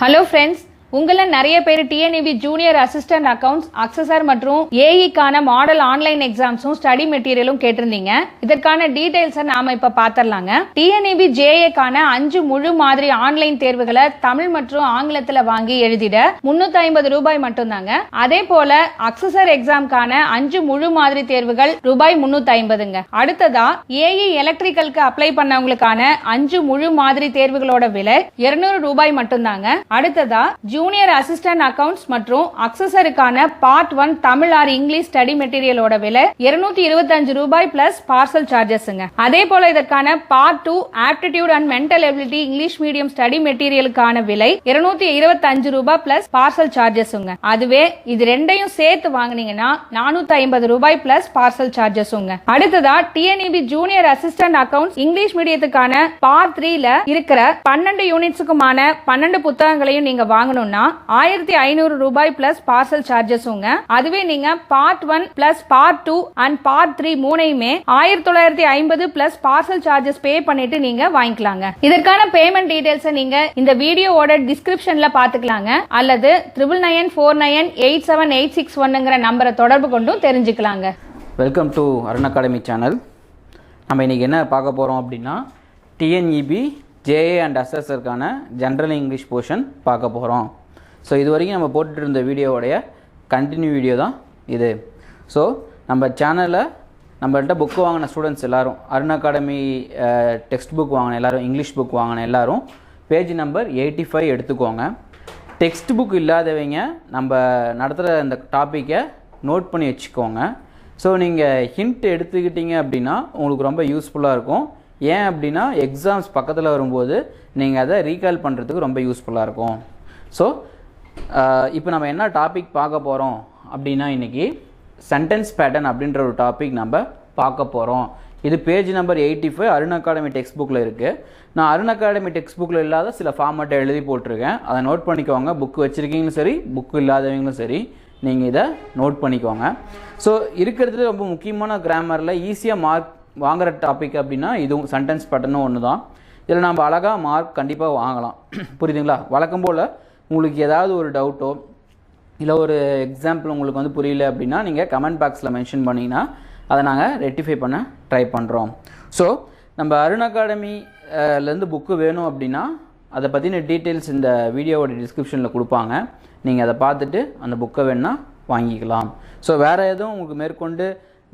Hello friends, உங்கள நிறைய பேர் டிஎன்இபி ஜூனியர் அசிஸ்டன்ட் அக்கவுண்ட்ஸ் அக்சஸர் மற்றும் ஏஇக்கான மாடல் ஆன்லைன் எக்ஸாம்ஸும் ஸ்டடி மெட்டீரியலும் கேட்டிருந்தீங்க. இதற்கான டீடைல்ஸை நாம இப்ப பாத்திரலாங்க. டிஎன்இபி ஜேஏக்கான 5 முழு மாதிரி ஆன்லைன் தேர்வுகளை தமிழ் மற்றும் ஆங்கிலத்துல வாங்கி எழுதிட 350 ரூபாய் மட்டும்தாங்க. அதே போல அக்சஸர் எக்ஸாம்கான 5 முழு மாதிரி தேர்வுகள் ரூபாய் 350ங்க. அடுத்ததா ஏஇ எலக்ட்ரிக்கலுக்கு அப்ளை பண்ணவங்களுக்கான 5 முழு மாதிரி தேர்வுகளோட விலை 200 ரூபாய் மட்டும்தாங்க. அடுத்ததா ஜூனியர் அசிஸ்டன்ட் அக்கவுண்ட்ஸ் மற்றும் அக்சஸருக்கான part 1 Tamil or English study மெட்டீரியலோட விலை 225 ரூபாய் பிளஸ் பார்சல் சார்ஜஸ்ங்க. அதே போல இதற்கான part 2 aptitude and mental ability English medium study மெட்டீரியலுக்கான விலை 225 ரூபாய் பிளஸ் பார்சல் சார்ஜஸ்ங்க. அதுவே இது ரெண்டையும் சேர்த்து வாங்குனீங்கன்னா 450 ரூபாய் பிளஸ் பார்சல் சார்ஜஸ்ங்க. அடுத்ததா TNEB junior assistant accounts English மீடியத்துக்கான பார்ட் 3ல இருக்கிற 12 யூனிட்ஸுக்குமான 12 புத்தகங்களையும் நீங்க வாங்கணும் 1500 ரூபாய் பிளஸ் பார்சல் சார்ஜஸ்ங்க. அதுவே நீங்க part 1 plus part 2 and part 3 மூணையுமே 1950 plus parcel charges பே பண்ணிட்டு நீங்க வாங்கிக்கலாங்க. இதற்கான பேமெண்ட் டீடைல்ஸ் நீங்க இந்த வீடியோவோட டிஸ்கிரிப்ஷன்ல பாத்துக்கலாங்க. அல்லது 99498786 நம்பரை தொடர்பு கொண்டும் தெரிஞ்சுக்கலாங்க. Welcome to Arun academy channel. நம்ம இன்னைக்கு என்ன பார்க்க போறோம் அப்படின்னா டிஎன்இபி ஜேஏ அண்ட் அசஸருக்கான ஜென்ரல் இங்கிலீஷ் போர்ஷன் பார்க்க போகிறோம். ஸோ இது வரைக்கும் நம்ம போட்டுட்டு இருந்த வீடியோவுடைய கண்டினியூ வீடியோ தான் இது. ஸோ நம்ம சேனலில் நம்மள்கிட்ட புக்கு வாங்கின ஸ்டூடெண்ட்ஸ் எல்லோரும், அருண் அகாடமி டெக்ஸ்ட் புக் வாங்கின எல்லோரும், இங்கிலீஷ் புக் வாங்கின எல்லோரும் பேஜ் நம்பர் 85 எடுத்துக்கோங்க. டெக்ஸ்ட் புக் இல்லாதவங்க நம்ம நடத்துகிற இந்த டாப்பிக்கை நோட் பண்ணி வச்சுக்கோங்க. ஸோ நீங்கள் ஹிண்ட் எடுத்துக்கிட்டீங்க அப்படின்னா உங்களுக்கு ரொம்ப யூஸ்ஃபுல்லாக இருக்கும். ஏன் அப்படின்னா எக்ஸாம்ஸ் பக்கத்தில் வரும்போது நீங்கள் அதை ரீகால் பண்ணுறதுக்கு ரொம்ப யூஸ்ஃபுல்லாக இருக்கும். ஸோ இப்போ நம்ம என்ன டாபிக் பார்க்க போகிறோம் அப்படின்னா இன்றைக்கி சென்டென்ஸ் பேட்டர்ன் அப்படின்ற ஒரு டாபிக் நம்ம பார்க்க போகிறோம். இது page number 85 Arun academy text புக்கில் இருக்குது. நான் அருண் அகாடமி டெக்ஸ்ட் புக்கில் இல்லாத சில ஃபார்மேட்டை எழுதி போட்டிருக்கேன். அதை நோட் பண்ணிக்கோங்க. புக்கு வச்சுருக்கீங்களும் சரி, புக்கு இல்லாதவங்களும் சரி, நீங்கள் இதை நோட் பண்ணிக்கோங்க. ஸோ இருக்கிறதுல ரொம்ப முக்கியமான கிராமரில் ஈஸியாக மார்க் வாங்குற டாபிக் அப்படின்னா இதுவும் சென்டென்ஸ் பேட்டர்னும் ஒன்று தான். இதில் நம்ம அழகாக மார்க் கண்டிப்பாக வாங்கலாம். புரியுதுங்களா? வழக்கம் போல் உங்களுக்கு ஏதாவது ஒரு டவுட்டோ இல்லை ஒரு எக்ஸாம்பிள் உங்களுக்கு வந்து புரியல அப்படின்னா நீங்கள் கமெண்ட் பாக்ஸில் மென்ஷன் பண்ணிங்கன்னா அதை நாங்கள் ரெக்டிஃபை பண்ண ட்ரை பண்ணுறோம். ஸோ நம்ம அருண் அகாடமிலேருந்து புக்கு வேணும் அப்படின்னா அதை பற்றின டீட்டெயில்ஸ் இந்த வீடியோவோட டிஸ்கிரிப்ஷனில் கொடுப்பாங்க. நீங்கள் அதை பார்த்துட்டு அந்த புக்கை வேணுன்னா வாங்கிக்கலாம். ஸோ வேறு எதுவும் உங்களுக்கு மேற்கொண்டு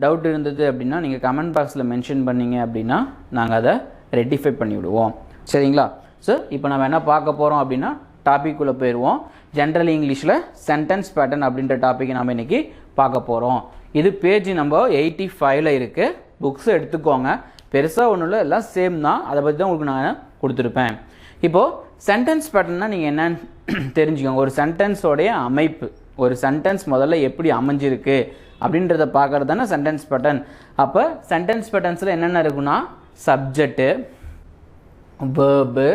டவுட் இருந்தது அப்படின்னா நீங்கள் கமெண்ட் பாக்ஸில் மென்ஷன் பண்ணிங்க அப்படின்னா நாங்கள் அதை ரெக்டிஃபை பண்ணிவிடுவோம். சரிங்களா? ஸோ இப்போ நம்ம என்ன பார்க்க போகிறோம் அப்படின்னா டாபிக்குள்ளே போயிடுவோம். ஜென்ரல் இங்கிலீஷில் சென்டென்ஸ் பேட்டர்ன் அப்படின்ற டாப்பிக்கை நம்ம இன்றைக்கி பார்க்க போகிறோம். இது பேஜ் நம்பர் 85ல் இருக்குது. புக்ஸ் எடுத்துக்கோங்க. பெருசாக ஒன்றும் இல்லை, எல்லாம் சேம் தான். அதை பற்றி தான் உங்களுக்கு நான் கொடுத்துருப்பேன். இப்போது சென்டென்ஸ் பேட்டர்ன்னா நீங்கள் என்னன்னு தெரிஞ்சுக்கோங்க. ஒரு சென்டென்ஸோடைய அமைப்பு, ஒரு சென்டென்ஸ் முதல்ல எப்படி அமைஞ்சிருக்கு அப்படின்றத பார்க்கறது தானே சென்டென்ஸ் பேட்டர்ன். அப்போ சென்டென்ஸ் பேட்டர்ன்ஸில் என்னென்ன இருக்குன்னா subject, verb,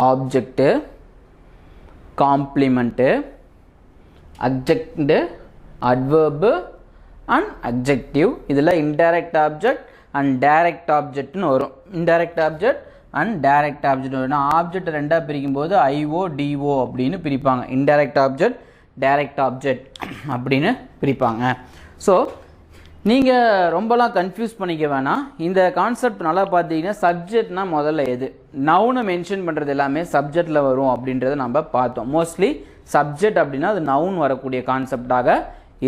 object, complement, adjunct, adverb and adjective. இதில் இன்டைரக்ட் ஆப்ஜெக்ட் அண்ட் டைரக்ட் ஆப்ஜெக்ட்னு வரும். Indirect object and direct object வரும். ஆப்ஜெக்ட் ரெண்டாக பிரிக்கும் போது ஐஓ டிஓ அப்படின்னு பிரிப்பாங்க. இன்டைரக்ட் ஆப்ஜெக்ட், டைரக்ட் ஆப்ஜெக்ட் அப்படின்னு பிரிப்பாங்க. ஸோ நீங்கள் ரொம்பலாம் கன்ஃபியூஸ் பண்ணிக்க வேணாம். இந்த கான்செப்ட் நல்லா பார்த்தீங்கன்னா சப்ஜெக்ட்னா முதல்ல எது, நவுனை மென்ஷன் பண்ணுறது எல்லாமே சப்ஜெக்டில் வரும் அப்படின்றத நம்ம பார்த்தோம். மோஸ்ட்லி சப்ஜெக்ட் அப்படின்னா அது நவுன் வரக்கூடிய கான்செப்டாக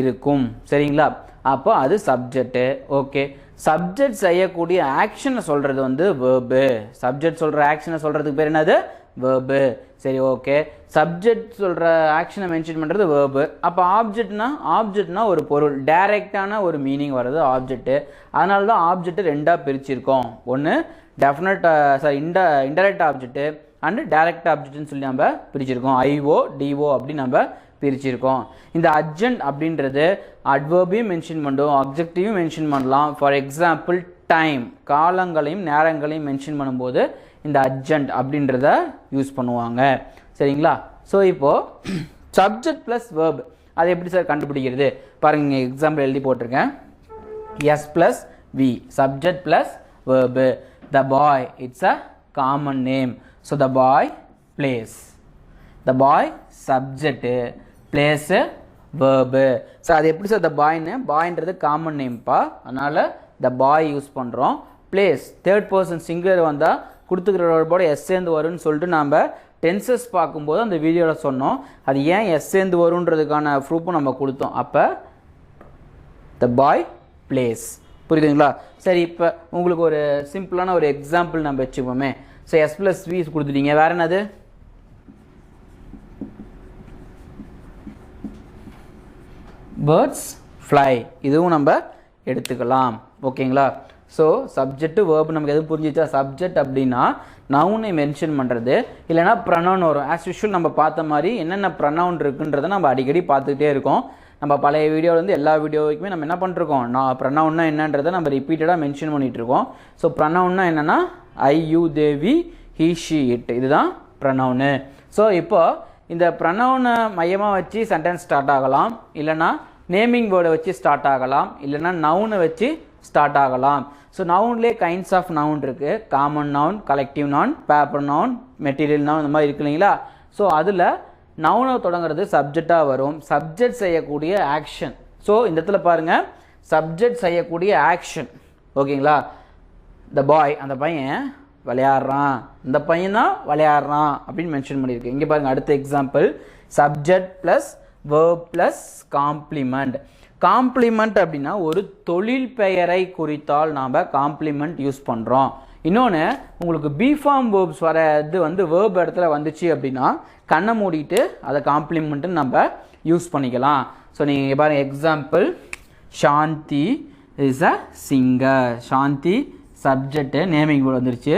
இருக்கும். சரிங்களா? அப்போ அது சப்ஜெக்ட்டு. ஓகே, சப்ஜெக்ட் செய்யக்கூடிய ஆக்ஷனை சொல்கிறது வந்து வேர்பு. சப்ஜெக்ட் சொல்கிற ஆக்ஷனை சொல்கிறதுக்கு பேர் என்னது? வேர்பு. சரி, ஓகே. சப்ஜெக்ட் சொல்கிற ஆக்ஷனை மென்ஷன் பண்ணுறது வேர்பு. அப்போ ஆப்ஜெக்ட்னா ஒரு பொருள், டைரெக்டான ஒரு மீனிங் வர்றது ஆப்ஜெக்ட்டு. அதனால தான் ஆப்ஜெக்ட் ரெண்டாக பிரிச்சிருக்கோம். ஒன்று definite indirect object and direct ஆப்ஜெக்ட்னு சொல்லி நம்ம பிரிச்சிருக்கோம். ஐஓ டிஓ அப்படி நம்ம பிரிச்சிருக்கோம். இந்த அட்ஜென்ட் அப்படின்றது அட்வர்பையும் மென்ஷன் பண்ணுறோம், அப்ஜெக்டிவும் மென்ஷன் பண்ணலாம். ஃபார் எக்ஸாம்பிள் டைம், காலங்களையும் நேரங்களையும் மென்ஷன் பண்ணும்போது இந்த அட்ஜென்ட் அப்படின்றத யூஸ் பண்ணுவாங்க. சரிங்களா? ஸோ இப்போது சப்ஜெக்ட் ப்ளஸ் வேர்ப் அது எப்படி சார் கண்டுபிடிக்கிறது பாருங்க. எக்ஸாம்பிள் எழுதி போட்டிருக்கேன். S plus V, subject plus verb. The boy, it's a common name. So the boy plays. The boy subject plays verb. So அது எப்படி சார் த பாய்னு, பாய்ன்றது காமன் நேம்ப்பா, அதனால் த பாய் யூஸ் பண்ணுறோம். பிளேஸ் தேர்ட் பர்சன் சிங்குலர் வந்தால் கொடுத்துக்கிற வேர்போட S சேர்ந்து வரும்னு சொல்லிட்டு நம்ம டென்சஸ் பார்க்கும்போது அந்த வீடியோவில் சொன்னோம். அது ஏன் எஸ் சேர்ந்து வருன்றதுக்கான ப்ரூஃபும் நம்ம கொடுத்தோம். அப்போ த பாய் பிளேஸ். புரியுதுங்களா? சரி, இப்போ உங்களுக்கு ஒரு சிம்பிளான ஒரு எக்ஸாம்பிள் நம்ம வச்சுப்போமே. ஸோ எஸ் ப்ளஸ் வி கொடுத்துட்டீங்க, வேறு என்னது? பேர்ட்ஸ் ஃப்ளை, இதுவும் நம்ம எடுத்துக்கலாம். ஓகேங்களா? ஸோ சப்ஜெக்ட் வேர்பு நமக்கு எது புரிஞ்சிச்சா? சப்ஜெக்ட் அப்படின்னா நவுனை மென்ஷன் பண்ணுறது, இல்லைனா ப்ரனவுன் வரும். ஆஸ் யூஷுவல் நம்ம பார்த்த மாதிரி என்னென்ன ப்ரனவுன் இருக்குன்றதை நம்ம அடிக்கடி பார்த்துக்கிட்டே இருக்கோம். நம்ம பழைய வீடியோவிலேருந்து எல்லா வீடியோவுக்குமே நம்ம என்ன பண்ணிருக்கோம், நான் ப்ரனவுன்னா என்னன்றதை நம்ம ரிப்பீட்டடாக மென்ஷன் பண்ணிகிட்டு இருக்கோம். ஸோ ப்ரனவுன்னா என்னென்னா I, you, they, we, he, she, it, இதுதான் ப்ரனவுனு. ஸோ இப்போ இந்த ப்ரனவுனை மையமாக வச்சு சென்டென்ஸ் ஸ்டார்ட் ஆகலாம், இல்லைனா நேமிங் வேர்டை வச்சு ஸ்டார்ட் ஆகலாம், இல்லைனா நவுனை வச்சு ஸ்டார்ட் ஆகலாம். ஸோ நவுன்லேயே கைண்ட்ஸ் ஆஃப் நவுன் இருக்குது. Common noun, collective noun, paper noun, material noun, இந்த மாதிரி இருக்கு இல்லைங்களா? ஸோ அதில் நவுனை தொடங்குறது சப்ஜெக்டாக வரும். சப்ஜெக்ட் செய்யக்கூடிய ஆக்ஷன். ஸோ இந்த இடத்துல பாருங்கள், சப்ஜெக்ட் செய்யக்கூடிய ஆக்ஷன். ஓகேங்களா? த பாய், அந்த பையன் விளையாடுறான், இந்த பையன் தான் விளையாடுறான் அப்படின்னு மென்ஷன் பண்ணியிருக்கு. இங்கே பாருங்கள், அடுத்த example subject plus verb plus complement. Complement அப்படின்னா ஒரு தொழில் பெயரை குறித்தால் நாம் காம்ப்ளிமெண்ட் யூஸ் பண்ணுறோம். இன்னொன்று, உங்களுக்கு பிஃபார்ம் வேர்ப்ஸ் வர இது வந்து வேர்ப் இடத்துல வந்துச்சு அப்படின்னா கண்ணை மூடிட்டு அதை காம்ப்ளிமெண்ட்டுன்னு நம்ம யூஸ் பண்ணிக்கலாம். ஸோ நீங்கள் பாருங்கள், example Shanthi is a singer. Shanthi subject, naming word வந்துருச்சு.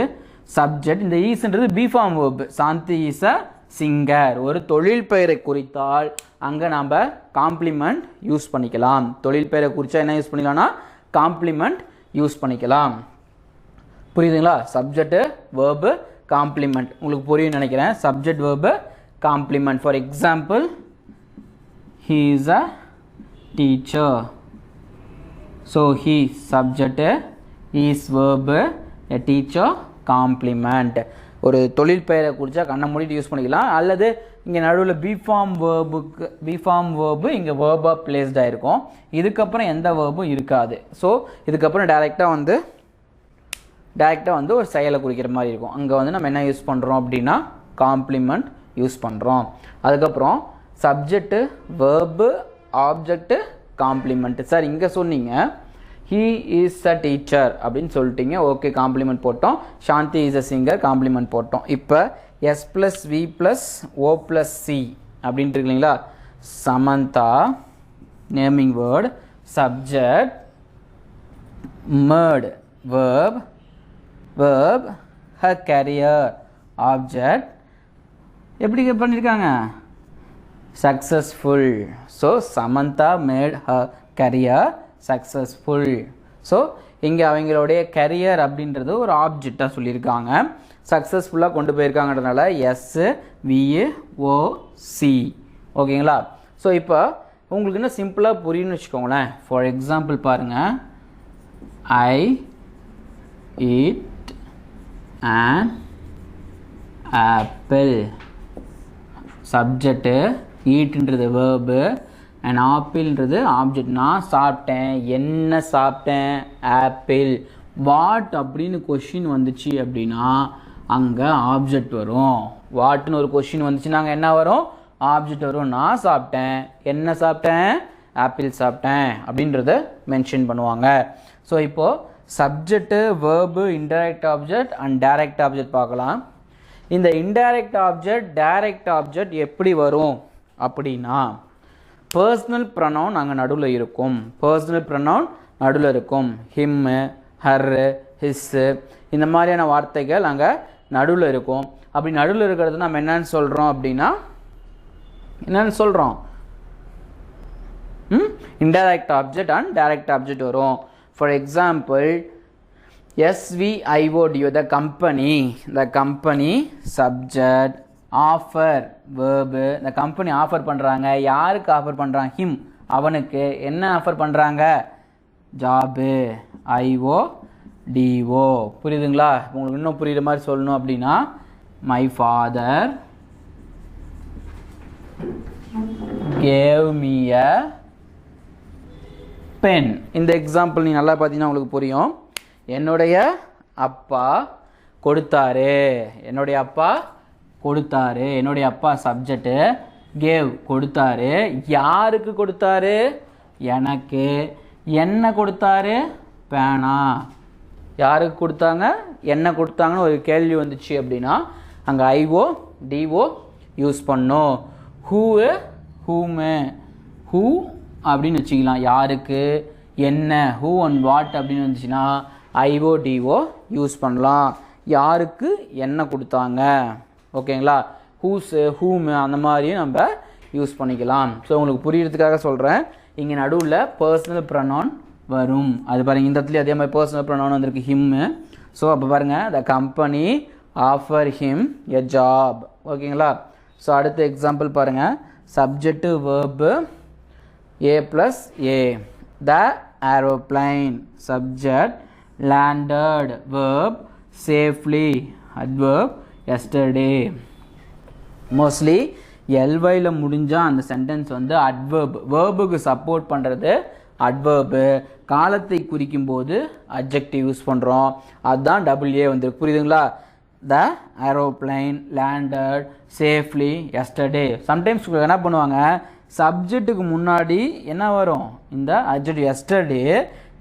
சப்ஜெக்ட், இந்த ஈஸ்ன்றது be form verb. Shanthi is a singer. ஒரு தொழில் பெயரை குறித்தால் அங்கே நாம் காம்ப்ளிமெண்ட் யூஸ் பண்ணிக்கலாம். தொழில் பெயரை குறித்தா என்ன யூஸ் பண்ணிக்கலாம்னா காம்ப்ளிமெண்ட் யூஸ் பண்ணிக்கலாம். புரியுதுங்களா? சப்ஜெக்ட் வேர்பு காம்ப்ளிமெண்ட் உங்களுக்கு புரியும் நினைக்கிறேன். Subject verb complement. For example, he is a teacher. So he subject, is verb, a teacher complement. ஒரு தொழில் பெயரை குறித்தா கண்ணை மூடிட்டு யூஸ் பண்ணிக்கலாம். அல்லது இங்கே நடுவில் பிஃபார்ம் வேர்பு இங்கே வேர்பாக பிளேஸ்ட் ஆகிருக்கும். இதுக்கப்புறம் எந்த வேர்பும் இருக்காது. ஸோ இதுக்கப்புறம் டைரெக்டாக வந்து ஒரு செயலை குறிக்கிற மாதிரி இருக்கும். அங்கே வந்து நம்ம என்ன யூஸ் பண்ணுறோம் அப்படின்னா காம்ப்ளிமெண்ட் யூஸ் பண்ணுறோம். அதுக்கப்புறம் subject, verb, object, complement. Sir இங்கே சொன்னீங்க he is a teacher அப்படின்னு சொல்லிட்டீங்க. ஓகே, காம்ப்ளிமெண்ட் போட்டோம். Shanthi is a singer, complement போட்டோம். இப்போ S plus V plus O plus C அப்படின்ட்டு இருக்கு இல்லைங்களா? Samantha naming word, subject, married verb, her career object. எப்படி பண்ணியிருக்காங்க? successful. So Samantha made her career successful. So இங்கே அவங்களுடைய கரியர் அப்படின்றது ஒரு ஆப்ஜெக்டாக சொல்லியிருக்காங்க. சக்ஸஸ்ஃபுல்லாக கொண்டு போயிருக்காங்கன்றதுனால SVOC. ஓகேங்களா? ஸோ இப்போ உங்களுக்கு இன்னும் சிம்பிளாக புரியும்னு வச்சுக்கோங்களேன். ஃபார் எக்ஸாம்பிள் பாருங்கள், I eat an apple. Subject, ஈட்ன்றது வேர்பு, அண்ட் ஆப்பிள்ன்றது ஆப்ஜெக்ட். நான் சாப்பிட்டேன், என்ன சாப்பிட்டேன்? ஆப்பிள். வாட் அப்படின்னு கொஷின் வந்துச்சு அப்படின்னா அங்கே ஆப்ஜெக்ட் வரும். வாட்னு ஒரு கொஷின் வந்துச்சுன்னா அங்கே என்ன வரும்? ஆப்ஜெக்ட் வரும். நான் சாப்பிட்டேன், என்ன சாப்பிட்டேன்? ஆப்பிள் சாப்பிட்டேன் அப்படின்றத மென்ஷன் பண்ணுவாங்க. ஸோ இப்போது subject, verb, indirect object and direct object பார்க்கலாம். இந்த இன்டைரக்ட் ஆப்ஜெக்ட், டைரக்ட் ஆப்ஜெக்ட் எப்படி வரும் அப்படின்னா பர்சனல் ப்ரொனவுன் அங்கே நடுவில் இருக்கும். பர்சனல் ப்ரொனவுன் நடுவில் இருக்கும். ஹிம்மு, ஹர்ரு, ஹிஸ்ஸு, இந்த மாதிரியான வார்த்தைகள் அங்கே நடுவில் இருக்கும். அப்படி நடுவில் இருக்கிறது நம்ம என்னன்னு சொல்கிறோம் அப்படின்னா indirect object and direct object வரும். For example, SVIOD, the company subject, offer verb. இந்த கம்பெனி ஆஃபர் பண்ணுறாங்க. யாருக்கு ஆஃபர் பண்ணுறாங்க? ஹிம், அவனுக்கு. என்ன ஆஃபர் பண்ணுறாங்க? Job, IODO. புரியுதுங்களா? உங்களுக்கு இன்னும் புரியுற மாதிரி சொல்லணும் அப்படின்னா my father gave me a pen. இந்த எக்ஸாம்பிள் நீ நல்லா பார்த்தீங்கன்னா உங்களுக்கு புரியும். என்னுடைய அப்பா கொடுத்தாரு. என்னுடைய அப்பா கொடுத்தாரு. என்னுடைய அப்பா சப்ஜெக்ட், கேவ் கொடுத்தாரு. யாருக்கு கொடுத்தாரு? எனக்கு. என்ன கொடுத்தாரு? பேனா. யாருக்கு கொடுத்தாங்க? என்ன கொடுத்தாங்கன்னு ஒரு கேள்வி வந்துச்சு அப்படின்னா அங்கே ஐஓ டிஓ யூஸ் பண்ணோம். ஹூமு ஹூ அப்படின்னு வச்சுக்கலாம். யாருக்கு என்ன, ஹூ அண்ட் வாட் அப்படின்னு வந்துச்சுன்னா ஐஓ டிஓ யூஸ் பண்ணலாம். யாருக்கு என்ன கொடுத்தாங்க, ஓகேங்களா? ஹூஸு ஹூமு அந்த மாதிரியும் நம்ம யூஸ் பண்ணிக்கலாம். ஸோ உங்களுக்கு புரியறதுக்காக சொல்கிறேன். இங்கே நடுவில் பர்சனல் ப்ரொனவுன் வரும். அது பாருங்கள், இந்த இடத்துல அதே மாதிரி பர்சனல் ப்ரொனவுன் வந்திருக்கு, ஹிம்மு. ஸோ அப்போ பாருங்கள், the company offer him a job. ஓகேங்களா? ஸோ அடுத்த எக்ஸாம்பிள் பாருங்கள். Subject verb A plus A. The aeroplane subject, landed verb safely adverb yesterday. Mostly எல்வையில் முடிஞ்சால் அந்த சென்டென்ஸ் வந்து அட்வர்ப், வேர்புக்கு சப்போர்ட் பண்ணுறது அட்வர்பு. காலத்தை குறிக்கும் போது அட்ஜெக்டிவ் யூஸ் பண்ணுறோம். அதுதான் டபுள்ஏ வந்துருக்கு. புரியுதுங்களா? The aeroplane landed safely yesterday. Sometimes என்ன பண்ணுவாங்க, சப்ஜெக்ட்டுக்கு முன்னாடி என்ன வரும்? இந்த adjective yesterday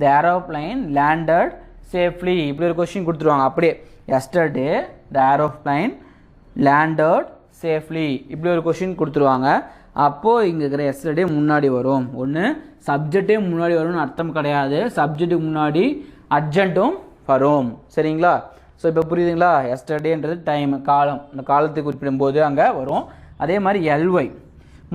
the aeroplane landed safely இப்படி ஒரு கொஸ்டின் கொடுத்துருவாங்க. அப்படியே yesterday the aeroplane landed safely இப்படி ஒரு கொஸ்டின் கொடுத்துருவாங்க. அப்போது இங்கே இருக்கிற yesterday முன்னாடி வரும். ஒன்று சப்ஜெக்டே முன்னாடி வரும்னு அர்த்தம் கிடையாது, சப்ஜெக்ட்டுக்கு முன்னாடி அர்ஜென்ட்டும் வரும். சரிங்களா? ஸோ இப்போ புரியுதுங்களா? yesterday-ன்றது டைம், காலம். அந்த காலத்தை குறிப்பிடும்போது அங்கே வரும். அதே மாதிரி எல்ஒய்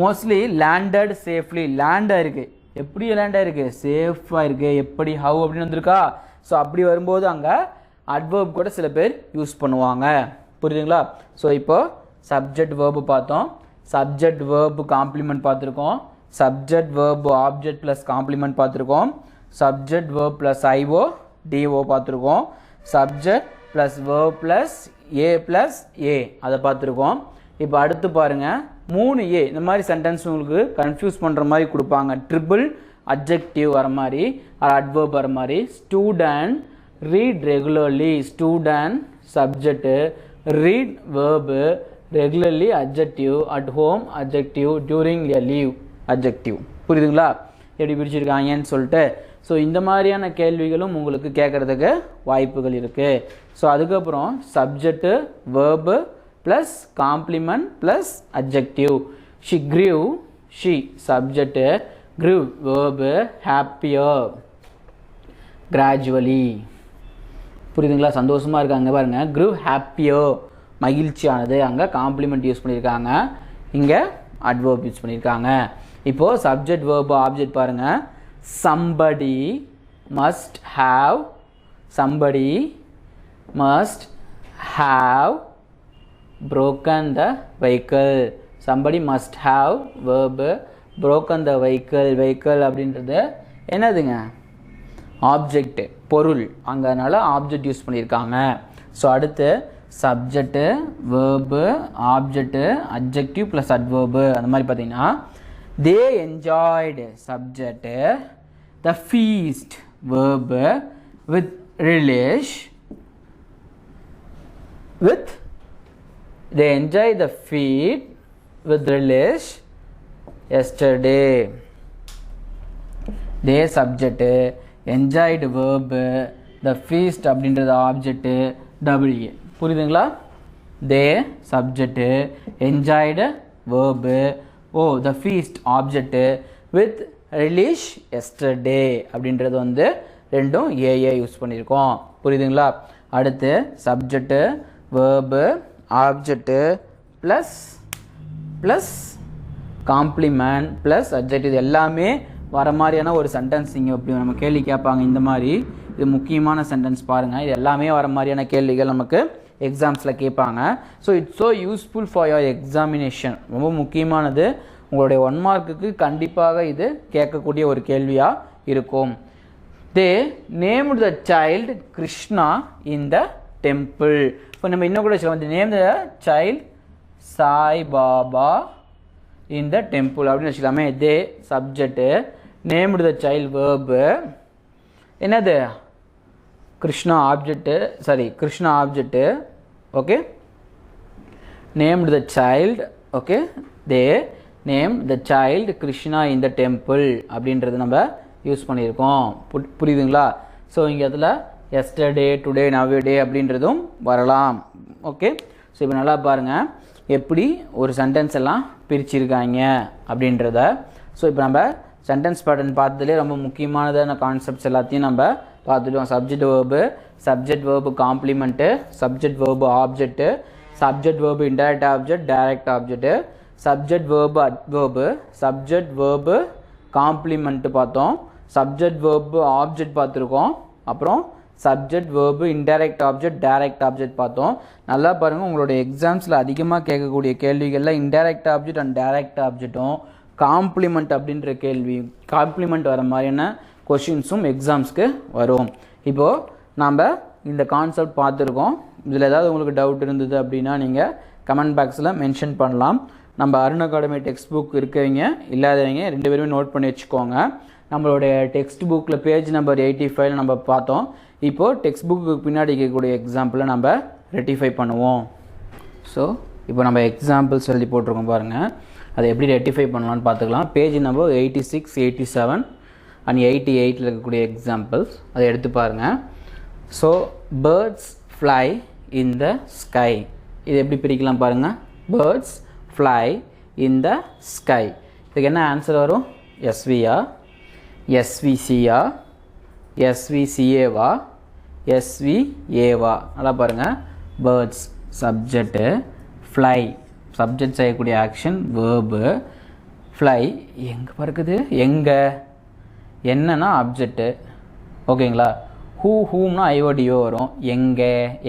மோஸ்ட்லி landed safely, லேண்டாக இருக்குது. எப்படி லேண்டாக இருக்குது? சேஃபாக இருக்குது. எப்படி, ஹவ் அப்படின்னு வந்திருக்கா? ஸோ அப்படி வரும்போது அங்கே அட்வர்ப் கூட சில பேர் யூஸ் பண்ணுவாங்க. புரியுதுங்களா? ஸோ இப்போ சப்ஜெக்ட் வேர்பு பார்த்தோம், சப்ஜெக்ட் வேர்பு காம்ப்ளிமெண்ட் பார்த்துருக்கோம், subject verb object plus complement பார்த்துருக்கோம், subject verb plus IO DO பார்த்துருக்கோம், subject plus verb plus A அதை பார்த்துருக்கோம். இப்போ அடுத்து பாருங்கள், 3A இந்த மாதிரி சென்டென்ஸ் உங்களுக்கு கன்ஃபியூஸ் பண்ணுற மாதிரி கொடுப்பாங்க. ட்ரிபிள் அட்ஜெக்டிவ் வர மாதிரி, அட்வர்ப் வர மாதிரி. Student read regularly, student subject, read verb, regularly adjective, at home adjective, during a leave adjective. புரியுதுங்களா எப்படி பிரிச்சிருக்காங்கன்னு சொல்லிட்டு? ஸோ இந்த மாதிரியான கேள்விகளும் உங்களுக்கு கேட்குறதுக்கு வாய்ப்புகள் இருக்குது. ஸோ அதுக்கப்புறம் subject verb plus complement plus adjective. She grew, she subject, grew verb, happier, gradually. புரியுதுங்களா? சந்தோஷமாக இருக்காங்க பாருங்கள், grew happier மகிழ்ச்சியானது. அங்கே காம்ப்ளிமெண்ட் யூஸ் பண்ணியிருக்காங்க, இங்கே அட்வர்ப் யூஸ் பண்ணியிருக்காங்க. இப்போது சப்ஜெக்ட் வேர்பு ஆப்ஜெக்ட் பாருங்கள். somebody must have, somebody must have broken the vehicle. somebody must have verb, broken the vehicle. vehicle அப்படின்றது என்னதுங்க? ஆப்ஜெக்ட், பொருள். அங்கே அதனால் ஆப்ஜெக்ட் யூஸ் பண்ணியிருக்காங்க. ஸோ அடுத்து subject verb object adjective plus adverb அந்த மாதிரி பார்த்தீங்கன்னா, they enjoyed subject, the feast verb, with relish, with they enjoy the feed with relish yesterday. they subject, enjoyed verb, the feast அப்படின்றது object, W. புரியுதுங்களா? they subject, enjoyed verb, the feast object, with relish yesterday அப்படின்றது வந்து ரெண்டும் AA use பண்ணியிருக்கோம். புரியுதுங்களா? அடுத்து subject verb object plus complement plus adjunct, இது எல்லாமே வர மாதிரியான ஒரு சென்டென்ஸ். நீங்கள் இப்படி நம்ம கேள்வி கேட்பாங்க இந்த மாதிரி, இது முக்கியமான சென்டென்ஸ் பாருங்கள். இது எல்லாமே வர மாதிரியான கேள்விகள் நமக்கு எக்ஸாம்ஸில் கேட்பாங்க. So it's so useful for your examination. ரொம்ப முக்கியமானது, உங்களுடைய 1 மார்க்குக்கு கண்டிப்பாக இது கேட்கக்கூடிய ஒரு கேள்வியாக இருக்கும். They named the child Krishna in the temple. இப்போ நம்ம இன்னும் கூட சொல்லுவோம், name the child Sai Baba in the temple அப்படின்னு வச்சுக்கலாமே. they subject named the child verb என்னது Krishna object okay named the child okay they named the child Krishna in the temple அப்படின்றது நம்ம யூஸ் பண்ணியிருக்கோம். புரியுதுங்களா? ஸோ இங்கே அதில் yesterday today nowadays அப்படின்றதும் வரலாம். ஓகே ஸோ இப்போ நல்லா பாருங்கள் எப்படி ஒரு சென்டென்ஸ் எல்லாம் பிரிச்சிருக்காங்க அப்படின்றத. ஸோ இப்போ நம்ம சென்டென்ஸ் பேட்டர்ன் பார்த்ததுலேயே ரொம்ப முக்கியமானதான கான்செப்ட்ஸ் எல்லாத்தையும் நம்ம பார்த்துட்டோம். Subject verb complement, subject verb object, subject verb indirect object, direct object, subject verb adverb, subject verb complement பார்த்தோம், சப்ஜெக்ட் வேர்பு ஆப்ஜெக்ட் பார்த்துருக்கோம், அப்புறம் subject verb indirect object, direct object பார்த்தோம். நல்லா பாருங்கள், உங்களுடைய எக்ஸாம்ஸில் அதிகமாக கேட்கக்கூடிய கேள்விகளில் இன்டைரக்ட் ஆப்ஜெக்ட் அண்ட் டைரக்ட் ஆப்ஜெக்ட்டும் காம்ப்ளிமெண்ட் அப்படின்ற கேள்வி, காம்ப்ளிமெண்ட் வர மாதிரியான கொஷின்ஸும் எக்ஸாம்ஸ்க்கு வரும். இப்போது நாம் இந்த கான்செப்ட் பார்த்துருக்கோம். இதில் ஏதாவது உங்களுக்கு டவுட் இருந்தது அப்படின்னா நீங்கள் கமெண்ட் பாக்ஸில் மென்ஷன் பண்ணலாம். நம்ம அருண் அகாடமி டெக்ஸ்ட் புக் இருக்கவங்க இல்லாதவங்க 2 பேருமே நோட் பண்ணி வச்சுக்கோங்க. நம்மளுடைய டெக்ஸ்ட் புக்கில் பேஜ் நம்பர் 85 நம்ம பார்த்தோம். இப்போது டெக்ஸ்ட் புக்கு பின்னாடி இருக்கக்கூடிய எக்ஸாம்பிளை நம்ம ரெட்டிஃபை பண்ணுவோம். ஸோ இப்போ நம்ம எக்ஸாம்பிள்ஸ் எழுதி போட்டிருக்கோம் பாருங்கள், அதை எப்படி ரெட்டிஃபை பண்ணலான்னு பார்த்துக்கலாம். பேஜ் நம்பர் 86, 87 அண்ட் 88 இருக்கக்கூடிய எக்ஸாம்பிள்ஸ் அதை எடுத்து பாருங்கள். So birds fly in the sky, இது எப்படி பிரிக்கலாம் பாருங்கள். Birds fly in the sky, இதுக்கு என்ன ஆன்சர் வரும்? எஸ்வியா, எஸ்விசியா, எஸ்விசிஏவா, எஸ்விஏவா. நல்லா பாருங்கள். பேர்ட்ஸ் சப்ஜெக்டு, ஃப்ளை சப்ஜெக்ட் செய்யக்கூடிய ஆக்ஷன் வேர்பு, ஃப்ளை எங்கே பறக்குது, எங்கே, என்னன்னா ஆப்ஜெக்ட்டு. ஓகேங்களா? ஹூம்னா ஐஓடிஓ வரும்.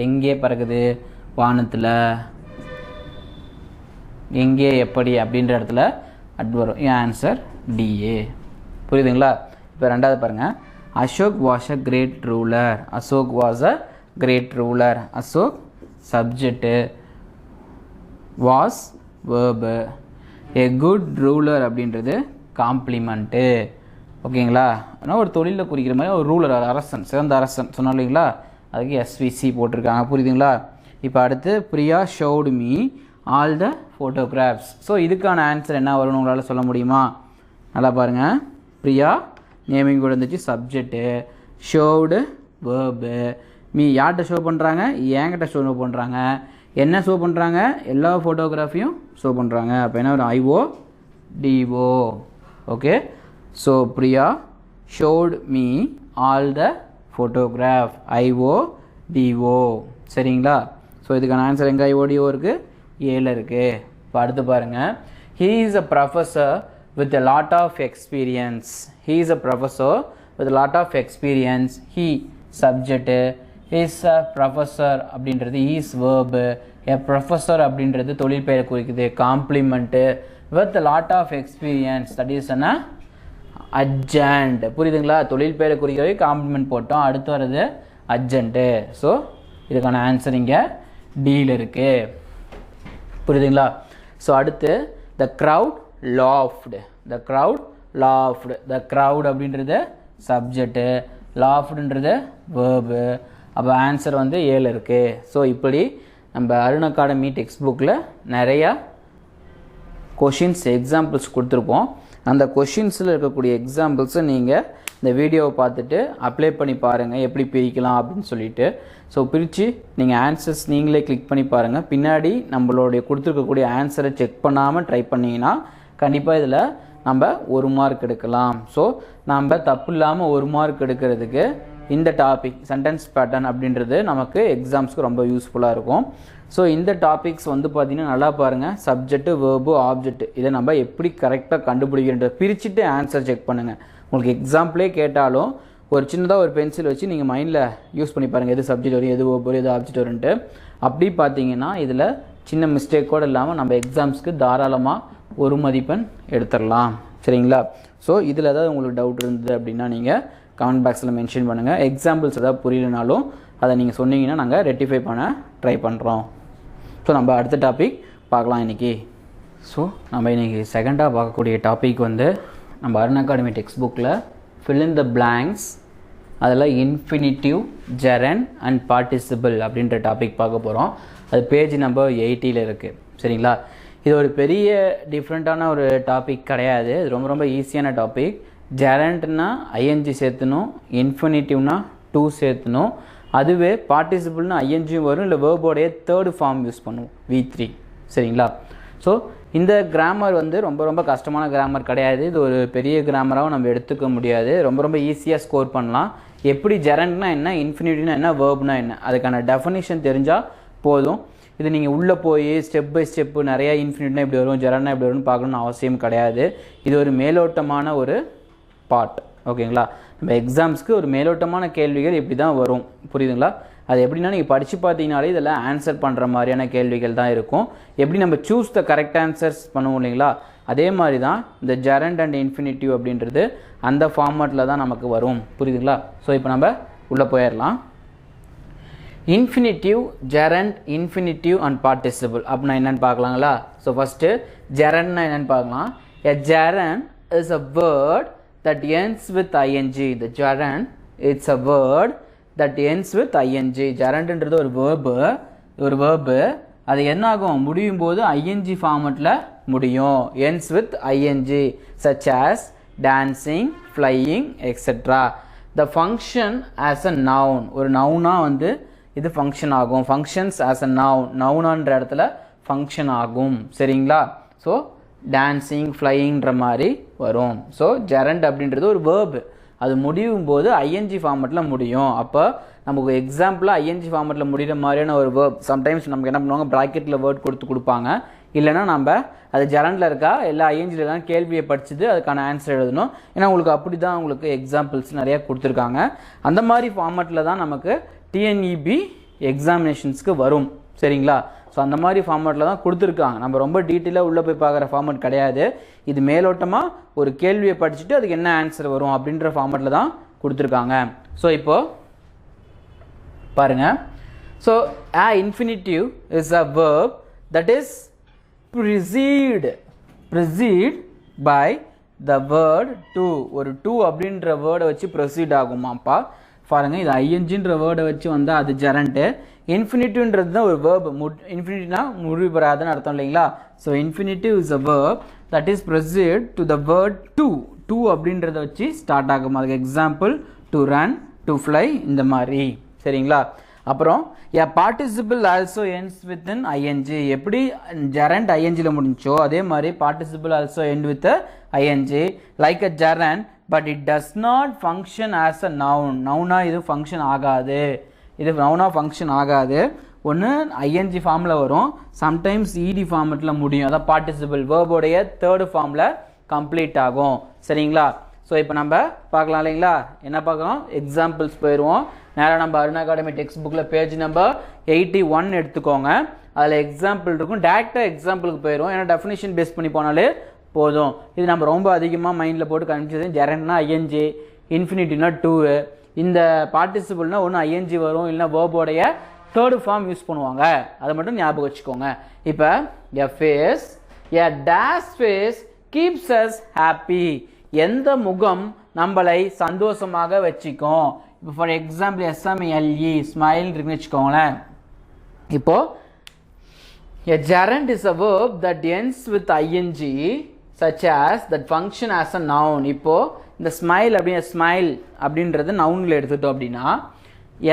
எங்கே பறக்குது, வானத்தில், எங்கே எப்படி அப்படின்ற இடத்துல அட் வரும். என் ஆன்சர் டிஏ. புரியுதுங்களா? இப்போ ரெண்டாவது பாருங்கள். Ashok was a great ruler, Ashok was a great ruler, Ashok subject, was verb, a good ruler அப்படின்றது காம்ப்ளிமெண்ட்டு. ஓகேங்களா? ஆனால் ஒரு தொழிலில் குறிக்கிற மாதிரி ஒரு ரூலர், அரசன், சிறந்த அரசன் சொன்னோம் இல்லைங்களா, அதுக்கு எஸ்விசி போட்டிருக்காங்க. புரியுதுங்களா? இப்போ அடுத்து பிரியா ஷோடு மீ ஆல் த ஃபோட்டோகிராஃப்ஸ். ஸோ இதுக்கான ஆன்சர் என்ன வரும்னு உங்களால் சொல்ல முடியுமா? நல்லா பாருங்கள். பிரியா நேமிங் கூட இருந்துச்சு, சப்ஜெக்டு, ஷோடு வேர்பு, மீ யார்கிட்ட ஷோ பண்ணுறாங்க, என்கிட்ட ஷோ பண்ணுறாங்க, என்ன ஷோ பண்ணுறாங்க, எல்லா ஃபோட்டோகிராஃபியும் ஷோ பண்ணுறாங்க. அப்போ என்ன ஒரு IO DO. Okay, so Priya showed me all the photograph, IO DO. சரிங்களா? ஸோ இதுக்கான ஆன்சர் எங்கே ஐஓடிஓ இருக்குது, ஏல இருக்குது. இப்போ அடுத்து பாருங்கள். He is a professor with a lot of experience, he is a professor with a lot of experience, he subject, is a professor அப்படின்றது is verb, a professor அப்படின்றது தொழில் பெயரை குறிக்குது, complement, with a lot of experience that is an adjunct. புரியுதுங்களா? தொழில் பெயரை குறிக்கவே complement போட்டோம், அடுத்து வர்றது அட்ஜென்ட்டு. ஸோ இதுக்கான ஆன்சர் இங்கே டியில் இருக்குது. புரியுதுங்களா? ஸோ அடுத்து the crowd laughed, the crowd laughed, the crowd அப்படின்றது சப்ஜெக்டு, laughdன்றது வேர்பு. அப்போ ஆன்சர் வந்து ஏல இருக்குது. ஸோ இப்படி நம்ம அருண் அகாடமி டெக்ஸ்ட் புக்கில் நிறையா கொஷின்ஸ் எக்ஸாம்பிள்ஸ் கொடுத்துருப்போம். அந்த கொஷின்ஸில் இருக்கக்கூடிய எக்ஸாம்பிள்ஸை நீங்கள் இந்த வீடியோவை பார்த்துட்டு அப்ளை பண்ணி பாருங்கள் எப்படி பிரிக்கலாம் அப்படின்னு சொல்லிட்டு. ஸோ பிரித்து நீங்கள் ஆன்சர்ஸ் நீங்களே கிளிக் பண்ணி பாருங்கள். பின்னாடி நம்மளுடைய கொடுத்துருக்கக்கூடிய ஆன்சரை செக் பண்ணாமல் ட்ரை பண்ணிங்கன்னா கண்டிப்பாக இதில் நம்ம 1 மார்க் எடுக்கலாம். ஸோ நம்ம தப்பு இல்லாமல் 1 மார்க் எடுக்கிறதுக்கு இந்த டாபிக் சென்டென்ஸ் பேட்டர்ன் அப்படின்றது நமக்கு எக்ஸாம்ஸ்க்கு ரொம்ப யூஸ்ஃபுல்லாக இருக்கும். ஸோ இந்த டாபிக்ஸ் வந்து பார்த்திங்கன்னா நல்லா பாருங்கள். சப்ஜெக்ட்டு, வேர்பு, ஆப்ஜெக்ட் இதை நம்ம எப்படி கரெக்டாக கண்டுபிடிக்கின்ற பிரிச்சுட்டு ஆன்சர் செக் பண்ணுங்கள். உங்களுக்கு எக்ஸாம்பிளே கேட்டாலும் ஒரு சின்னதாக ஒரு பென்சில் வச்சு நீங்கள் மைண்டில் யூஸ் பண்ணி பாருங்கள், எது சப்ஜெக்ட் வரும், எது வேர்பு வரும், எது ஆப்ஜெக்ட் வரும்ன்ட்டு. அப்படி பார்த்தீங்கன்னா இதில் சின்ன மிஸ்டேக் கூட இல்லாமல் நம்ம எக்ஸாம்ஸ்க்கு தாராளமாக 1 மதிப்பெண் எடுத்துடலாம். சரிங்களா? ஸோ இதில் ஏதாவது உங்களுக்கு டவுட் இருந்தது அப்படின்னா நீங்கள் கமெண்ட் பாக்ஸில் மென்ஷன் பண்ணுங்கள். எக்ஸாம்பிள்ஸ் ஏதாவது புரியலனாலும் அதை நீங்கள் சொன்னீங்கன்னா நாங்கள் ரெட்டிஃபை பண்ண ட்ரை பண்ணுறோம். ஸோ நம்ம அடுத்த டாபிக் பார்க்கலாம் இன்றைக்கி. ஸோ நம்ம இன்றைக்கி செகண்டாக பார்க்கக்கூடிய டாபிக் வந்து நம்ம அருண் அகாடமி டெக்ஸ்ட் புக்கில் fill in the blanks அதில் இன்ஃபினிட்டிவ் ஜெரண்ட் அண்ட் பார்ட்டிசிபிள் அப்படின்ற டாபிக் பார்க்க போகிறோம். அது பேஜ் நம்பர் 80 இருக்குது. சரிங்களா? இது ஒரு பெரிய டிஃப்ரெண்ட்டான ஒரு டாபிக் கிடையாது. இது ரொம்ப ரொம்ப ஈஸியான டாபிக். ஜெரண்ட்னா ஐஎன்ஜி சேர்த்துணும், இன்ஃபினிட்டிவ்னா டூ சேர்த்துணும். அதுவே பார்ட்டிசிபிள்னா ஐஎன்ஜியும் வரும், இல்லை வேர்போடைய தேர்டு ஃபார்ம் யூஸ் பண்ணுவோம், V3. சரிங்களா? ஸோ இந்த கிராமர் வந்து ரொம்ப ரொம்ப கஷ்டமான கிராமர் கிடையாது. இது ஒரு பெரிய கிராமராகவும் நம்ம எடுத்துக்க முடியாது. ரொம்ப ரொம்ப ஈஸியாக ஸ்கோர் பண்ணலாம். எப்படி ஜெரண்ட்னா என்ன, இன்ஃபினிட்டிவ்னா என்ன, வேர்ப்னா என்ன, அதுக்கான டெஃபினிஷன் தெரிஞ்சால் போதும். இது நீங்கள் உள்ளே போய் ஸ்டெப் பை ஸ்டெப்பு நிறையா இன்ஃபினிட்னா எப்படி வரும், ஜெரண்ட்னா எப்படி வரும்னு பார்க்கணுன்னு அவசியம் கிடையாது. இது ஒரு மேலோட்டமான ஒரு பார்ட். ஓகேங்களா? நம்ம எக்ஸாம்ஸ்க்கு ஒரு மேலோட்டமான கேள்விகள் இப்படி தான் வரும். புரியுதுங்களா? அது எப்படின்னா நீங்கள் படித்து பார்த்தீங்கனாலே இதெல்லாம் ஆன்சர் பண்ணுற மாதிரியான கேள்விகள் தான் இருக்கும். எப்படி நம்ம சூஸ் த கரெக்ட் ஆன்சர்ஸ் பண்ணுவோம் இல்லைங்களா, அதே மாதிரி தான் இந்த ஜெரண்ட் அண்ட் இன்ஃபினிட்டிவ் அப்படின்றது அந்த ஃபார்மேட்டில் தான் நமக்கு வரும். புரியுதுங்களா? ஸோ இப்போ நம்ம உள்ளே போயிடலாம். Infinitive, gerund, infinitive and participle அப்படின்னா என்னென்னு பார்க்கலாங்களா? ஸோ ஃபஸ்ட்டு ஜெரண்ட்னா என்னென்னு பார்க்கலாம். A gerund is a word that ends with ing. The gerund, it's a word that ends with ing. gerundன்றது ஒரு verb. அது என்ன ஆகும், முடியும் போது ing ஃபார்மட்ல முடியும். ends with ing such as dancing, flying, etc. The function as a noun. ஒரு நவுனா வந்து இது ஃபங்க்ஷன் ஆகும். functions as a noun. நவுனான்ற இடத்துல ஃபங்க்ஷன் ஆகும். சரிங்களா? ஸோ டான்ஸிங், ஃப்ளையிங்ன்ற மாதிரி வரும். ஸோ ஜெரண்ட் அப்படின்றது ஒரு வேர்பு. அது முடியும் போது ஐஎன்ஜி ஃபார்மெட்டில் முடியும். அப்போ நமக்கு எக்ஸாம்பிளாக ஐஎன்ஜி ஃபார்மெட்டில் முடிகிற மாதிரியான ஒரு வேர்ப் சம்டைம்ஸ் நமக்கு என்ன பண்ணுவாங்க, ப்ராக்கெட்டில் வேர்ட் கொடுப்பாங்க. இல்லைனா நம்ம அது ஜெரண்டில் இருக்கா எல்லா ஐஎன்ஜிலாம் கேள்வியை படிச்சுட்டு அதுக்கான ஆன்சர் எழுதணும். ஏன்னா உங்களுக்கு அப்படி தான் உங்களுக்கு எக்ஸாம்பிள்ஸ் நிறையா கொடுத்துருக்காங்க. அந்த மாதிரி ஃபார்மெட்டில் தான் நமக்கு டிஎன்இபி எக்ஸாமினேஷன்ஸ்க்கு வரும். சரிங்களா? ஸோ அந்த மாதிரி ஃபார்மேட்டில் தான் கொடுத்துருக்காங்க. நம்ம ரொம்ப டீட்டெயிலாக உள்ளே போய் பார்க்குற ஃபார்மேட் கிடையாது. இது மேலோட்டமாக ஒரு கேள்வியை படிச்சுட்டு அதுக்கு என்ன ஆன்சர் வரும் அப்படின்ற ஃபார்மேட்டில் தான் கொடுத்துருக்காங்க. ஸோ இப்போது பாருங்கள். So a infinitive is a verb that is preceded by the word to. ஒரு to அப்படின்ற வேர்டை வச்சு ப்ரொசீட் ஆகுமாப்பா. பாருங்கள், இது ஐஎன்ஜின்ற வேர்டை வச்சு வந்தால் அது ஜெரண்ட்டு. இன்ஃபினிட்டிவ்ன்றது தான் ஒரு வேர்ப். இன்ஃபினிட்டிவ்னா முடிவு பெறாதுன்னு அர்த்தம் இல்லைங்களா? So infinitive is a verb that is proceed to the word to. To அப்படின்றத வச்சு ஸ்டார்ட் ஆகும். அதுக்கு example to run, to fly, இந்த மாதிரி. சரிங்களா? அப்புறம் a participle also ends with an ing. எப்படி gerund ing முடிஞ்சோ அதே மாதிரி participle also end with a ing like a gerund, but it does not function as a noun. நவுனா இது function ஆகாது. இது நவுனா ஃபங்க்ஷன் ஆகாது. ஒன்று ஐஎன்ஜி ஃபார்மில் வரும், சம்டைம்ஸ் இடி ஃபார்மெட்டில் முடியும். அதான் பார்ட்டிசிபிள் வேர்போடைய தேர்டு ஃபார்மில் கம்ப்ளீட் ஆகும். சரிங்களா? ஸோ இப்போ நம்ம பார்க்கலாம் இல்லைங்களா? என்ன பார்க்கலாம், எக்ஸாம்பிள்ஸ் போயிடுவோம். நேராக நம்ம அருண் அகாடமி டெக்ஸ்ட் புக்கில் பேஜ் நம்பர் 81 எடுத்துக்கோங்க. அதில் எக்ஸாம்பிள் இருக்கும். டேரெக்டாக எக்ஸாம்பிளுக்கு போயிடும். ஏன்னா டெஃபினிஷன் பேஸ் பண்ணி போனாலே போதும். இது நம்ம ரொம்ப அதிகமாக மைண்டில் போட்டு கன்ஃபியூஸ். ஜெரண்ட்னா ஐஎன்ஜி, இன்ஃபினிட்டிவ்னா டூ. இந்த பார்ட்டிசிபிள்னா ஒன்று ஐஎன்ஜி வரும், இல்லைனா வேர்போடைய தேர்டு ஃபார்ம் யூஸ் பண்ணுவாங்க. அதை மட்டும் ஞாபகம் வச்சுக்கோங்க. இப்போ a dash face keeps us happy. எந்த முகம் நம்மளை சந்தோஷமாக வச்சுக்கும். இப்போ ஃபார் எக்ஸாம்பிள் SMLE ஸ்மைல் இருக்குன்னு வச்சுக்கோங்களேன். இப்போ a gerund is a verb that ends with ing such as that function as a noun. இப்போ இந்த ஸ்மைல் அப்படின்றது நவுனில் எடுத்துட்டோம் அப்படின்னா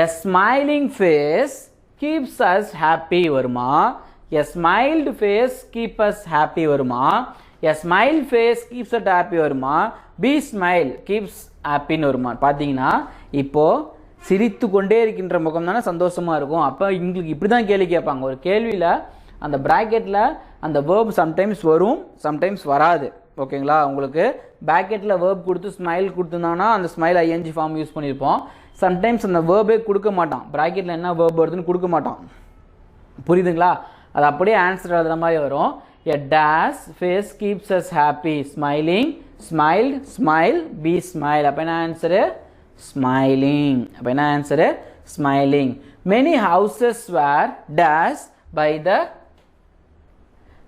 a smiling face keeps us happy வருமா, a smiled face keeps us happy வருமா, a smile face keeps us happy வருமா, be smile keeps happyன்னு வருமா? பார்த்தீங்கன்னா இப்போது சிரித்து கொண்டே இருக்கின்ற முகம் தானே சந்தோஷமாக இருக்கும். அப்போ எங்களுக்கு இப்படி தான் கேள்வி கேட்பாங்க. ஒரு கேள்வியில் அந்த ப்ராக்கெட்டில் அந்த வேர்ப் சம்டைம்ஸ் வரும், சம்டைம்ஸ் வராது. ஓகேங்களா? உங்களுக்கு பேக்கெட்டில் வேர்ப் கொடுத்து ஸ்மைல் கொடுத்துருந்தாங்கன்னா அந்த ஸ்மைல் ஐஎன்ஜி ஃபார்ம் யூஸ் பண்ணியிருப்போம். சம்டைம்ஸ் அந்த வேர்பே கொடுக்க மாட்டான். ப்ராக்கெட்டில் என்ன வேர்ப் வருதுன்னு கொடுக்க மாட்டான். புரியுதுங்களா? அது அப்படியே ஆன்சர் எழுதுகிற மாதிரி வரும். A dash face keeps us happy, smiling, smiled, smile, be smile. அப்போ என்ன ஆன்சரு? ஸ்மைலிங். அப்போ என்ன answer? Smiling. Many houses where dash by the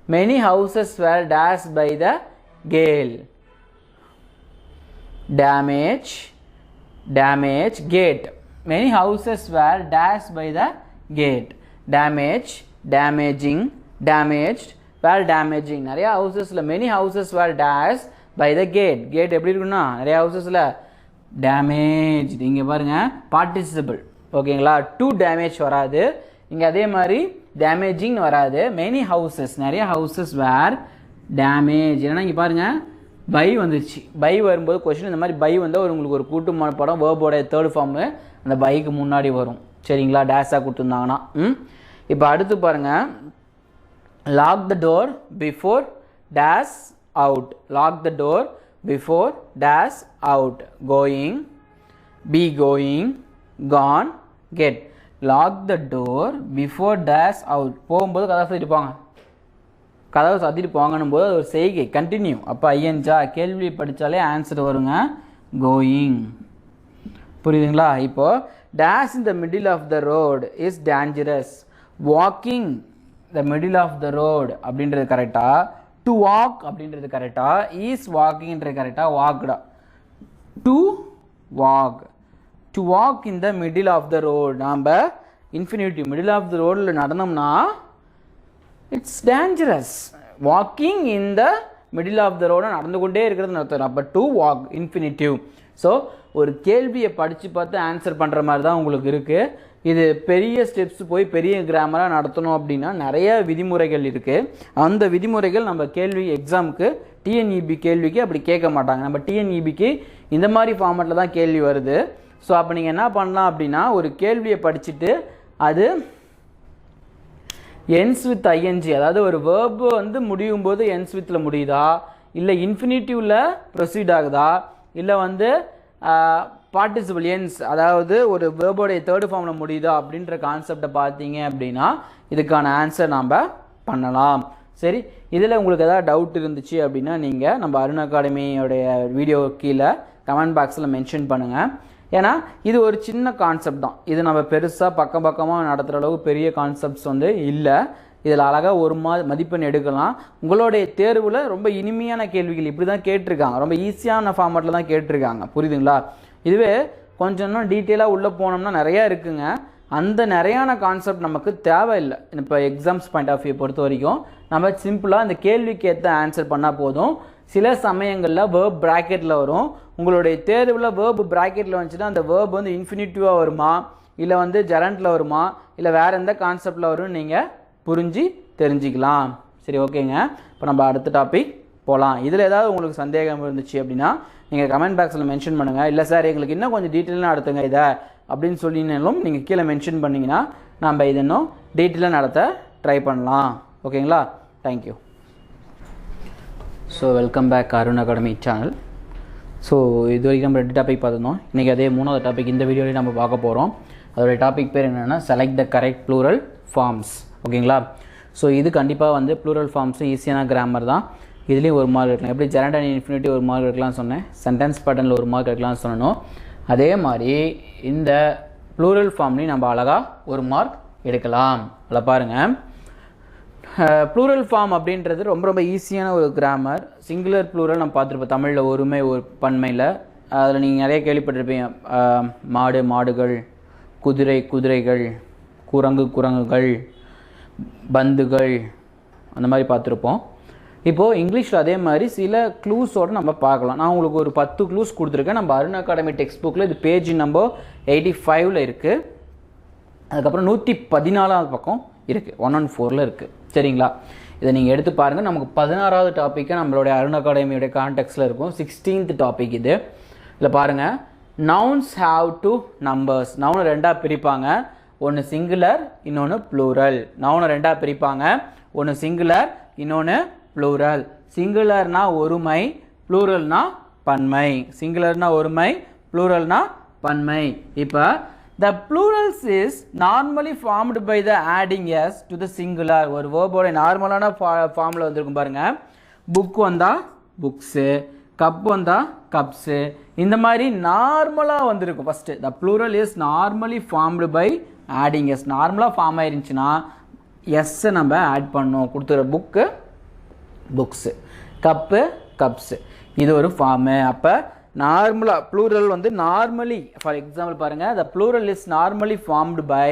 many houses were dashed by the gale. Damage, gate. Many houses were dashed by the gate. Damage, damaging, damaged, were damaging. நிறைய houses-ல many houses were dashed by the gate. Gate எப்படி இருக்குன்னா நிறைய houses-ல damaged. இங்க பாருங்க participle. ஓகேங்களா, to damage வராது. இங்க அதே மாதிரி damaging வராது. Many houses, நிறைய houses were damaged. ஏன்னா இங்க பாருங்க பை வந்துருச்சு. பை வரும்போது கொஸ்டின் இந்த மாதிரி பை வந்தால் உங்களுக்கு ஒரு கூட்டு படம் வேர்போட தேர்ட் ஃபார்மு அந்த பைக்கு முன்னாடி வரும். சரிங்களா, டேஷாக கொடுத்துருந்தாங்கன்னா. இப்போ அடுத்து பாருங்கள், lock the door before dash out. Lock the door before dash out. Going, be going, gone, get. Lock the door before dash out. போகும்போது கதை சொல்லிட்டுப்பாங்க, கதவை சாத்திட்டு போங்கன்னும் போது அது ஒரு செய்கை, கண்டினியூ. அப்போ ஐயன்ஜா கேள்வி படித்தாலே ஆன்சர் வருங்க, கோயிங். புரியுதுங்களா? இப்போது dash in the middle of the road is dangerous. Walking the middle of the road அப்படின்றது கரெக்டா? டு வாக் அப்படின்றது கரெக்டா? இஸ் வாக்கிங்ன்றது கரெக்டா? வாக்டா? To walk. To walk in the middle of the road. நாம் இன்ஃபினிட்டிவ் மிடில் ஆஃப் த ரோடில் நடந்தோம்னா it's dangerous. Walking in the middle of the road நடந்து கொண்டே இருக்கிறது நடத்தும். அப்போ டு வாக் இன்ஃபினிட்டிவ். ஸோ ஒரு கேள்வியை படித்து பார்த்து ஆன்சர் பண்ணுற மாதிரி தான் உங்களுக்கு இருக்குது. இது பெரிய ஸ்டெப்ஸ் போய் பெரிய கிராமராக நடத்தணும் அப்படின்னா நிறைய விதிமுறைகள் இருக்குது. அந்த விதிமுறைகள் நம்ம கேள்வி எக்ஸாமுக்கு டிஎன்இபி கேள்விக்கு அப்படி கேட்க மாட்டாங்க. நம்ம டிஎன்இபிக்கு இந்த மாதிரி ஃபார்மேட்டில் தான் கேள்வி வருது. ஸோ அப்போ நீங்கள் என்ன பண்ணலாம் அப்படின்னா, ஒரு கேள்வியை படிச்சுட்டு அது ends with ing, அதாவது ஒரு verb வந்து முடியும் போது ends withல முடியுதா, இல்லை இன்ஃபினிட்டிவ்ல ப்ரொசீட் ஆகுதா, இல்லை வந்து பார்ட்டிசிபிள் ends, அதாவது ஒரு வேர்போடைய தேர்ட் ஃபார்மில் முடியுதா அப்படின்ற கான்செப்டை பார்த்தீங்க அப்படின்னா இதுக்கான ஆன்சர் நாம் பண்ணலாம். சரி, இதில் உங்களுக்கு ஏதாவது டவுட் இருந்துச்சு அப்படின்னா நீங்கள் நம்ம அருண் அகாடமியோடைய வீடியோ கீழே கமெண்ட் பாக்ஸில் மென்ஷன் பண்ணுங்கள். ஏன்னா இது ஒரு சின்ன கான்செப்ட் தான். இது நம்ம பெருசாக பக்கமாக நடத்துகிற அளவு பெரிய கான்செப்ட்ஸ் வந்து இல்லை. இதில் அழகாக ஒரு மதிப்பெண் எடுக்கலாம். உங்களுடைய தேர்வில் ரொம்ப இனிமையான கேள்விகள் இப்படி தான் கேட்டிருக்காங்க, ரொம்ப ஈஸியான ஃபார்மேட்டில் தான் கேட்டிருக்காங்க. புரியுதுங்களா? இதுவே கொஞ்சம் இன்னும் டீட்டெயிலாக உள்ளே போனோம்னா நிறையா இருக்குங்க. அந்த நிறையான கான்செப்ட் நமக்கு தேவையில்லை. இப்போ எக்ஸாம்ஸ் பாயிண்ட் ஆஃப் வியூ பொறுத்த வரைக்கும் நம்ம சிம்பிளாக இந்த கேள்விக்கு ஏற்ற ஆன்சர் பண்ணால் போதும். சில சமயங்களில் வேர்ப் ப்ராக்கெட்டில் வரும். உங்களுடைய தேர்வில் வேர்ப் ப்ராக்கெட்டில் வந்துச்சுன்னா அந்த வேர்ப் வந்து இன்ஃபினிட்டிவாக வருமா, இல்லை வந்து ஜெரண்டில் வருமா, இல்லை வேறு எந்த கான்செப்டில் வரும்னு நீங்கள் புரிஞ்சு தெரிஞ்சுக்கலாம். சரி, ஓகேங்க. இப்போ நம்ம அடுத்த டாபிக் போகலாம். இதில் ஏதாவது உங்களுக்கு சந்தேகம் இருந்துச்சு அப்படின்னா நீங்கள் கமெண்ட் பாக்ஸில் மென்ஷன் பண்ணுங்கள். இல்லை சார் எங்களுக்கு இன்னும் கொஞ்சம் டீட்டெயிலாக நடத்துங்க இதை அப்படின்னு சொல்லினாலும் நீங்கள் கீழே மென்ஷன் பண்ணிங்கன்னா நம்ம இது இன்னும் டீட்டெயிலாக நடத்த ட்ரை பண்ணலாம். ஓகேங்களா? Thank you. So welcome back Arun academy channel. So இது வரைக்கும் நம்ம 2 டாபிக் பார்த்துருந்தோம். இன்றைக்கி அதே 3வது டாபிக் இந்த வீடியோவில் நம்ம பார்க்க போகிறோம். அதோடைய டாபிக் பேர் என்னென்னா select the correct plural forms. ஓகேங்களா? ஸோ இது கண்டிப்பாக வந்து ப்ளூரல் ஃபார்ம்ஸும் ஈஸியான கிராமர் தான். இதுலேயும் ஒரு மார்க் இருக்கலாம். எப்படி ஜெரண்ட் அண்ட் இன்ஃபினிட்டிவ் ஒரு மார்க் இருக்கலாம்னு சொன்னேன், சென்டென்ஸ் பேட்டர்னில் ஒரு மார்க் இருக்கலாம்னு சொன்னோம். அதே மாதிரி இந்த ப்ளூரல் ஃபார்ம்லேயும் நம்ம அழகாக ஒரு மார்க் எடுக்கலாம். அதில் பாருங்கள், ப்ளூரல் ஃபார்ம் அப்படின்றது ரொம்ப ரொம்ப ஈஸியான ஒரு கிராமர். சிங்குலர் ப்ளூரல் நம்ம பார்த்துருப்போம் தமிழில், ஒருமை ஒரு பன்மையில். அதில் நீங்கள் நிறைய கேள்விப்பட்டிருப்பீங்க. மாடு மாடுகள், குதிரை குதிரைகள், குரங்கு குரங்குகள், பந்துகள், அந்த மாதிரி பார்த்துருப்போம். இப்போது இங்கிலீஷில் அதே மாதிரி சில க்ளூஸோடு நம்ம பார்க்கலாம். நான் உங்களுக்கு ஒரு 10 க்ளூஸ் கொடுத்துருக்கேன். நம்ம அருண் அகாடமி டெக்ஸ்ட் புக்கில் இது பேஜ் நம்பர் 85ல் இருக்குது. அதுக்கப்புறம் 114வது பக்கம் இருக்குது, 114ல் இருக்குது. சரிங்களா? இதை நீங்கள் எடுத்து பாருங்கள். நமக்கு 16வது டாப்பிக்கை நம்மளுடைய அருண் அகாடமியோடைய கான்டெக்ட்ஸில் இருக்கும். 16th டாபிக் இது. இதில் பாருங்கள், நவுன்ஸ் ஹாவ் டு நம்பர்ஸ். நவுனை 2ஆக பிரிப்பாங்க. ஒன்று சிங்குலர், இன்னொன்று ப்ளூரல். நவுனை 2ஆக பிரிப்பாங்க. ஒன்று சிங்குலர், இன்னொன்று ப்ளூரல். சிங்குலர்னா ஒருமை, ப்ளூரல்னா பன்மை. சிங்குலர்னா ஒருமை, ப்ளூரல்னா பன்மை. இப்போ the plurals is normally formed by the adding s to the singular. ஒரு வேர்போட நார்மலான ஃபார்மில் வந்திருக்கும் பாருங்கள். புக் வந்தால் புக்ஸு, கப் வந்தால் கப்ஸு, இந்த மாதிரி நார்மலாக வந்திருக்கும். First the plural is normally formed by adding s. நார்மலாக ஃபார்ம் ஆயிருந்துச்சுன்னா எஸ்ஸை நம்ம ஆட் பண்ணோம். கொடுத்துற புக்கு புக்ஸு. Cup cups. இது ஒரு ஃபார்மு. அப்போ நார்மலாக ப்ளூரல் வந்து நார்மலி ஃபார் எக்ஸாம்பிள் பாருங்கள், the plural is normally formed by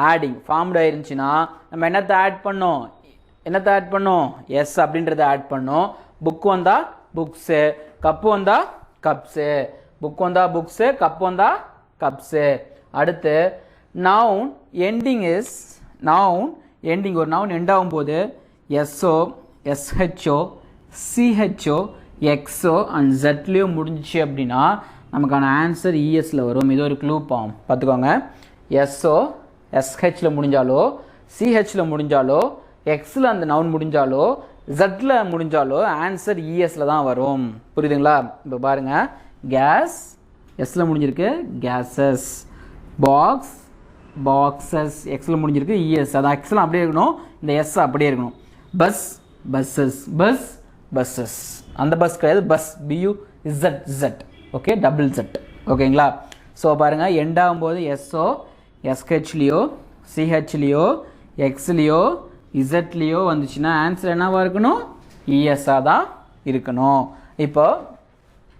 adding. Formed ஆயிருந்துச்சுன்னா நம்ம என்னத்தை ஆட் பண்ணோம் எஸ் அப்படின்றத ஆட் பண்ணோம். புக் வந்தால் புக்ஸு, கப்பு வந்தால் கப்ஸு. புக் வந்தால் புக்ஸு, கப் வந்தால் கப்ஸு. அடுத்து நவுன் எண்டிங் இஸ் எண்டிங் ஒரு நவுன் எண்ட் ஆகும்போது எஸ்ஓ, எஸ்ஹெச்ஓ, சிஹெச்ஓ, எக்ஸோ அண்ட் ஜெட்லேயோ முடிஞ்சிச்சு அப்படின்னா நமக்கான ஆன்சர் இஎஸ்ல வரும். இது ஒரு க்ளூ பாம் பார்த்துக்கோங்க. எஸ்ஓ எஸ்ஹெச்சில் முடிஞ்சாலோ, சிஹெச்சில் முடிஞ்சாலோ, எக்ஸில் அந்த நவுன் முடிஞ்சாலோ, ஜெட்டில் முடிஞ்சாலோ ஆன்சர் இஎஸ்ல தான் வரும். புரியுதுங்களா? இப்போ பாருங்கள், கேஸ் எஸ்ல முடிஞ்சிருக்கு, கேஸஸ். பாக்ஸ் பாக்ஸஸ் எக்ஸில் முடிஞ்சிருக்கு, இஎஸ். அது எக்ஸில் அப்படியே இருக்கணும், இந்த எஸ் அப்படியே இருக்கணும். Bus buses, bus buses. அந்த பஸ் கிடையாது, பஸ் பியூ Z Z. Okay, double Z. ஓகேங்களா? ஸோ பாருங்கள், எண்ட் ஆகும்போது எஸ்ஓ எஸ்ஹெச்லேயோ, சிஹெச்லேயோ, எக்ஸ்லேயோ, இசட்லேயோ வந்துச்சுன்னா ஆன்சர் என்னவாக இருக்கணும்? இஎஸ்ஸாக தான் இருக்கணும். இப்போ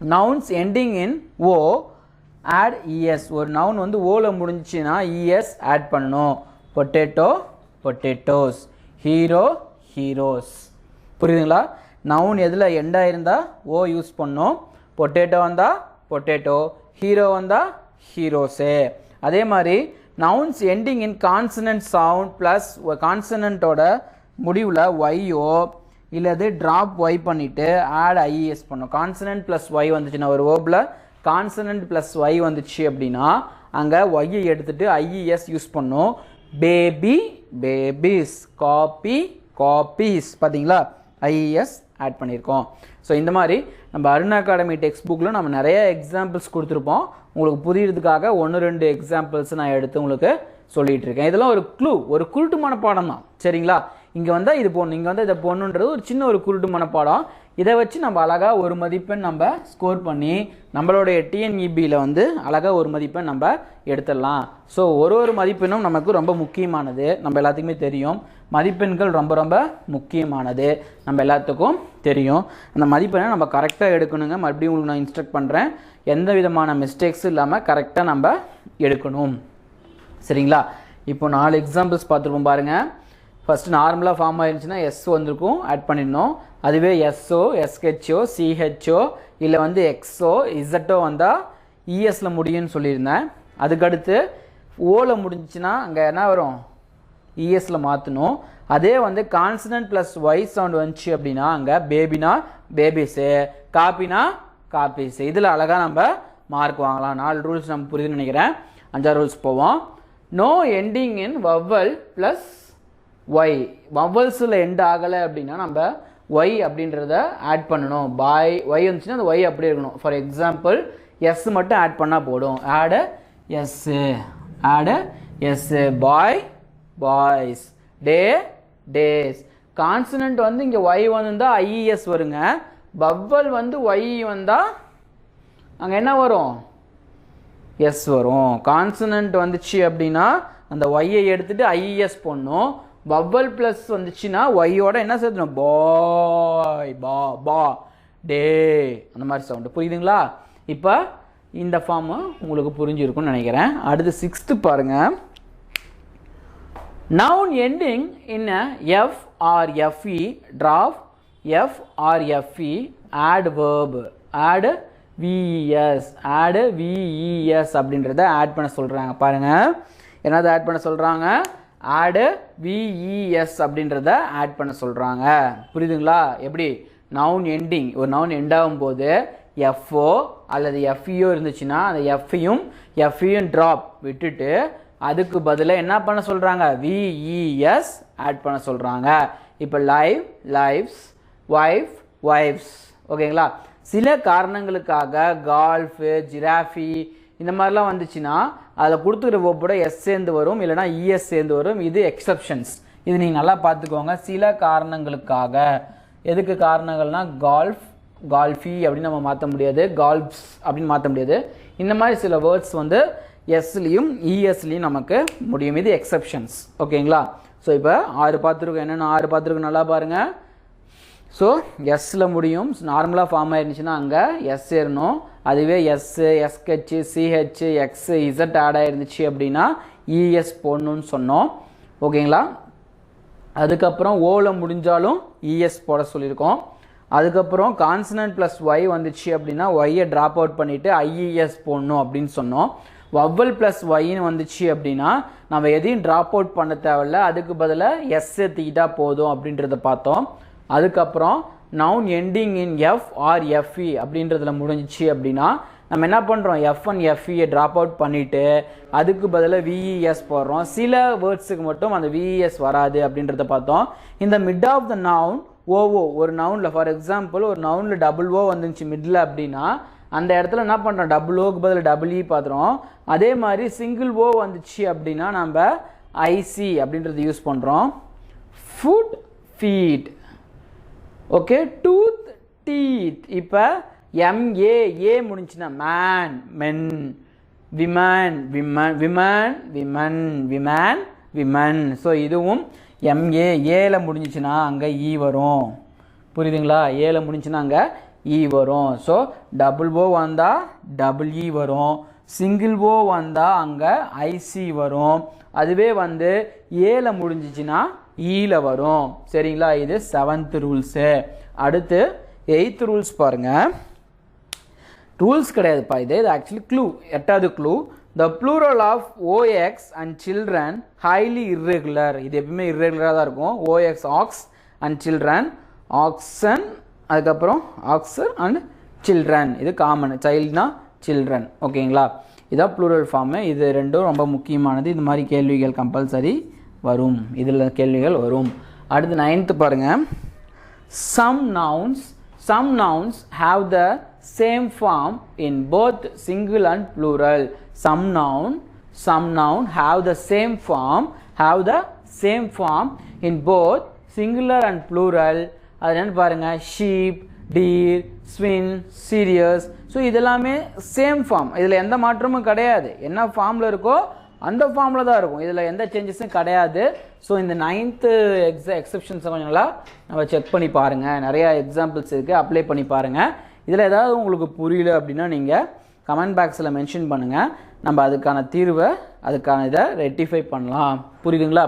nouns ending in O add ES. ஒரு நவுன் வந்து ஓவில் முடிஞ்சிச்சுன்னா இஎஸ் ஆட் பண்ணணும். Potato potatoes, hero heroes. புரியுதுங்களா? நவுன் எதில் எண்டாக இருந்தால் ஓ யூஸ் பண்ணோம். பொட்டேட்டோ வந்தால் பொட்டேட்டோ, ஹீரோ வந்தால் ஹீரோஸே. அதே மாதிரி nouns ending in consonant sound plus கான்சனன்ட்டோட முடிவில் ஒய்யோ இல்லது ட்ராப் ஒய் பண்ணிவிட்டு ஆட் ஐஇஎஸ் பண்ணோம். கான்சனன்ட் ப்ளஸ் ஒய் வந்துச்சுன்னா ஒரு வேர்பில் கான்சனன்ட் ப்ளஸ் ஒய் வந்துச்சு அப்படின்னா அங்கே ஒய்யை எடுத்துகிட்டு ஐஇஎஸ் யூஸ் பண்ணோம். Baby babies, copy copies. பார்த்தீங்களா? ஐஇஎஸ் ஆட் பண்ணியிருக்கோம். ஸோ இந்த மாதிரி நம்ம அருண் அகாடமி டெக்ஸ்ட் புக்கில் நம்ம நிறைய எக்ஸாம்பிள்ஸ் கொடுத்துருப்போம். உங்களுக்கு புரியுறதுக்காக 1-2 எக்ஸாம்பிள்ஸ் நான் எடுத்து உங்களுக்கு சொல்லிகிட்டு இருக்கேன். இதெல்லாம் ஒரு க்ளூ, ஒரு குருட்டு மனப்பாடம் தான். சரிங்களா? இங்கே வந்தால் இது போடணும், இங்கே வந்தால் இதை போடணுன்றது ஒரு சின்ன ஒரு குருட்டு மனப்பாடம். இதை வச்சு நம்ம அழகாக ஒரு மதிப்பெண் நம்ம ஸ்கோர் பண்ணி நம்மளுடைய டிஎன்இபியில் வந்து அழகாக ஒரு மதிப்பெண் நம்ம எடுத்துடலாம். ஸோ ஒரு மதிப்பெண்ணும் நமக்கு ரொம்ப முக்கியமானது. நம்ம எல்லாத்துக்குமே தெரியும், மதிப்பெண்கள் ரொம்ப ரொம்ப முக்கியமானது, நம்ம எல்லாத்துக்கும் தெரியும். அந்த மதிப்பெண்ணை நம்ம கரெக்டாக எடுக்கணுங்க. மறுபடியும் உங்களுக்கு நான் இன்ஸ்ட்ரக்ட் பண்ணுறேன், எந்த விதமான மிஸ்டேக்ஸும் இல்லாமல் கரெக்டாக நம்ம எடுக்கணும். சரிங்களா? இப்போ 4 எக்ஸாம்பிள்ஸ் பார்த்துருப்போம் பாருங்கள். ஃபஸ்ட்டு நார்மலாக ஃபார்ம் ஆயிருந்துச்சுன்னா எஸ் வந்திருக்கும், ஆட் பண்ணிடணும். அதுவே எஸ்ஓ, எஸ்ஹெச்ஓ, சிஹெச்ஓ இல்லை வந்து எக்ஸோ, இசட்டோ வந்தால் இஎஸில் முடியும்னு சொல்லியிருந்தேன். அதுக்கடுத்து ஓவில் முடிஞ்சிச்சுன்னா அங்கே என்ன வரும்? இஎஸில் மாற்றணும். அதே வந்து கான்சனன்ட் ப்ளஸ் ஒய் சவுண்ட் வந்துச்சு அப்படின்னா அங்கே பேபினா பேபிஸு, காப்பினா காப்பீஸு. இதில் அழகாக நம்ம மார்க் வாங்கலாம். 4 ரூல்ஸ் நம்ம புரியுதுன்னு நினைக்கிறேன். 5ஆவது ரூல்ஸ் போவோம். No ending in vowel plus Y. வவ்வல்ஸில் எண்ட் ஆகலை அப்படின்னா நம்ம ஒய் அப்படின்றத ஆட் பண்ணணும். பாய் ஒய் வந்துச்சுன்னா அந்த ஒய் அப்படியே இருக்கணும். ஃபார் எக்ஸாம்பிள் எஸ் மட்டும் ஆட் பண்ணால் போடும். ஆடு எஸ்ஸு, ஆடு S. Boy boys, day days. Consonant வந்து இங்கே ஒய் வந்தால் ஐஇஎஸ் வருங்க. வவ்வல் வந்து ஒய் வந்தால் அங்கே என்ன வரும்? எஸ் வரும். கான்சனன்ட் வந்துச்சு அப்படின்னா அந்த ஒய்யை எடுத்துகிட்டு ஐஇஎஸ் போடணும். வவ்வல் ப்ளஸ் வந்துச்சுன்னா ஒய்யோட என்ன சேர்த்துணும்? பாய் பா பா டே அந்த மாதிரி சவுண்டு. புரியுதுங்களா? இப்போ இந்த ஃபார்மு உங்களுக்கு புரிஞ்சிருக்கும்னு நினைக்கிறேன். அடுத்து 6th பாருங்கள். Noun ending in F or FE, drop F or FE, add verb, add VES, add VES அப்படின்றத ஆட் பண்ண சொல்கிறாங்க. பாருங்கள், என்னது ஆட் பண்ண சொல்கிறாங்க? ஆடு விஇஎஸ் அப்படின்றத ஆட் பண்ண சொல்கிறாங்க. புரியுதுங்களா? எப்படி? நவுன் எண்டிங், ஒரு நவுன் எண்ட் ஆகும்போது எஃப்ஓ அல்லது எஃப்இஓ இருந்துச்சுன்னா அந்த எஃப்இயும் ட்ராப் விட்டுட்டு அதுக்கு பதிலாக என்ன பண்ண சொல்கிறாங்க? விஇஎஸ் ஆட் பண்ண சொல்கிறாங்க. இப்போ லைவ் லைவ்ஸ், ஒய்ஃப் ஒய்ஃப்ஸ். ஓகேங்களா? சில காரணங்களுக்காக கால்ஃபு, ஜிராஃபி இந்த மாதிரிலாம் வந்துச்சுன்னா அதில் கொடுத்துக்கிற வேர்போட எஸ் சேர்ந்து வரும், இல்லைனா இஎஸ் சேர்ந்து வரும். இது எக்ஸப்ஷன்ஸ். இது நீங்கள் நல்லா பார்த்துக்கோங்க. சில காரணங்களுக்காக. எதுக்கு காரணங்கள்னா கால்ஃப், கால்ஃபி அப்படின்னு நம்ம மாற்ற முடியாது, கால்ஃப்ஸ் அப்படின்னு மாற்ற முடியாது. இந்த மாதிரி சில வேர்ட்ஸ் வந்து எஸ்லேயும் இஎஸ்லேயும் நமக்கு முடியும். இது எக்ஸப்ஷன்ஸ். ஓகேங்களா? ஸோ இப்போ 6 பார்த்துருக்கோம். என்னென்ன 6 பார்த்துருக்கோம் நல்லா பாருங்கள். ஸோ எஸ்ஸில் முடியும். நார்மலாக ஃபார்ம் ஆயிருந்துச்சுன்னா அங்கே எஸ் ஏறணும். அதுவே S, SH, CH, X, Z add ஆயிருந்துச்சு அப்படின்னா இஎஸ் போடணும்னு சொன்னோம். ஓகேங்களா? அதுக்கப்புறம் ஓவில் முடிஞ்சாலும் இஎஸ் போட சொல்லியிருக்கோம். அதுக்கப்புறம் கான்சனன்ட் ப்ளஸ் ஒய் வந்துச்சு அப்படின்னா ஒய்யை ட்ராப் அவுட் பண்ணிவிட்டு ஐஇஎஸ் போடணும் அப்படின்னு சொன்னோம். வவ்வல் ப்ளஸ் ஒய்ன்னு வந்துச்சு அப்படின்னா நம்ம எதையும் ட்ராப் அவுட் பண்ண தேவையில்ல, அதுக்கு பதிலாக எஸ் ஏற்றிக்கிட்டா போதும் அப்படின்றத பார்த்தோம். அதுக்கப்புறம் noun ending in F or FE அப்படின்றதுல முடிஞ்சிச்சு அப்படின்னா நம்ம என்ன பண்ணுறோம், எஃப்1 எஃப்இயை ட்ராப் அவுட் பண்ணிவிட்டு அதுக்கு பதிலாக விஇஎஸ் போடுறோம். சில வேர்ட்ஸுக்கு மட்டும் அந்த விஇஎஸ் வராது அப்படின்றத பார்த்தோம். இந்த மிட் ஆஃப் த நவுன் ஓஓ ஒரு நவுனில், ஃபார் எக்ஸாம்பிள் ஒரு நவுனில் டபுள் ஓ வந்துச்சு மிடில் அப்படின்னா அந்த இடத்துல என்ன பண்ணுறோம், டபுள் ஓக்கு பதில் டபுள் இ பார்த்துறோம். அதே மாதிரி சிங்கிள் ஓ வந்துச்சு அப்படின்னா நம்ம ஐசி அப்படின்றது யூஸ் பண்ணுறோம். Foot, feet. Okay, tooth, teeth. இப்போ எம்ஏஏ முடிஞ்சுன்னா man, men, women, women, women, women, women, women. So இதுவும் எம்ஏஏல முடிஞ்சிச்சுன்னா அங்கே இ வரும். புரியுதுங்களா? ஏல முடிஞ்சுன்னா அங்கே இ வரும். ஸோ டபுள் ஓ வந்தால் டபுள் இ வரும், சிங்கிள் ஓ வந்தால் அங்கே ஐசி வரும். அதுவே வந்து ஏல முடிஞ்சிச்சுன்னா ஈல வரும். சரிங்களா? இது 7th ரூல்ஸு. அடுத்து 8th ரூல்ஸ் பாருங்கள். ரூல்ஸ் கிடையாதுப்பா, இது ஆக்சுவலி க்ளூ. 8வது clue, the plural of OX and children highly irregular. இது எப்பவுமே இர்ரெகுலராக தான் இருக்கும். OX ox and children, oxen, அதுக்கப்புறம் ஆக்சர் அண்ட் சில்ட்ரன். இது காமன், சைல்ட்னா சில்ட்ரன். ஓகேங்களா? இதான் ப்ளூரல் ஃபார்மு. இது ரெண்டும் ரொம்ப முக்கியமானது. இது மாதிரி கேள்விகள் கம்பல்சரி வரும், இதில் கேள்விகள் வரும். அடுத்து 9th பாருங்கள். Some nouns have the same form in both single and plural. Some noun have the same form in both singular and plural. அது என்ன பாருங்க, sheep, deer, swine, series. So இதெல்லாமே சேம் ஃபார்ம், இதில் எந்த மாற்றமும் கிடையாது. என்ன ஃபார்மில் இருக்கோ அந்த ஃபார்மில் தான் இருக்கும், இதில் எந்த சேஞ்சஸும் கிடையாது. ஸோ இந்த 9th எக்ஸெப்ஷன்ஸை கொஞ்சம் நல்லா நம்ம செக் பண்ணி பாருங்கள். நிறையா எக்ஸாம்பிள்ஸ் இருக்குது, அப்ளை பண்ணி பாருங்கள். இதில் ஏதாவது உங்களுக்கு புரியல அப்படின்னா நீங்கள் கமெண்ட் பாக்ஸில் மென்ஷன் பண்ணுங்கள். நம்ம அதுக்கான தீர்வை, அதுக்கான இதை ரெக்டிஃபை பண்ணலாம். புரியுதுங்களா?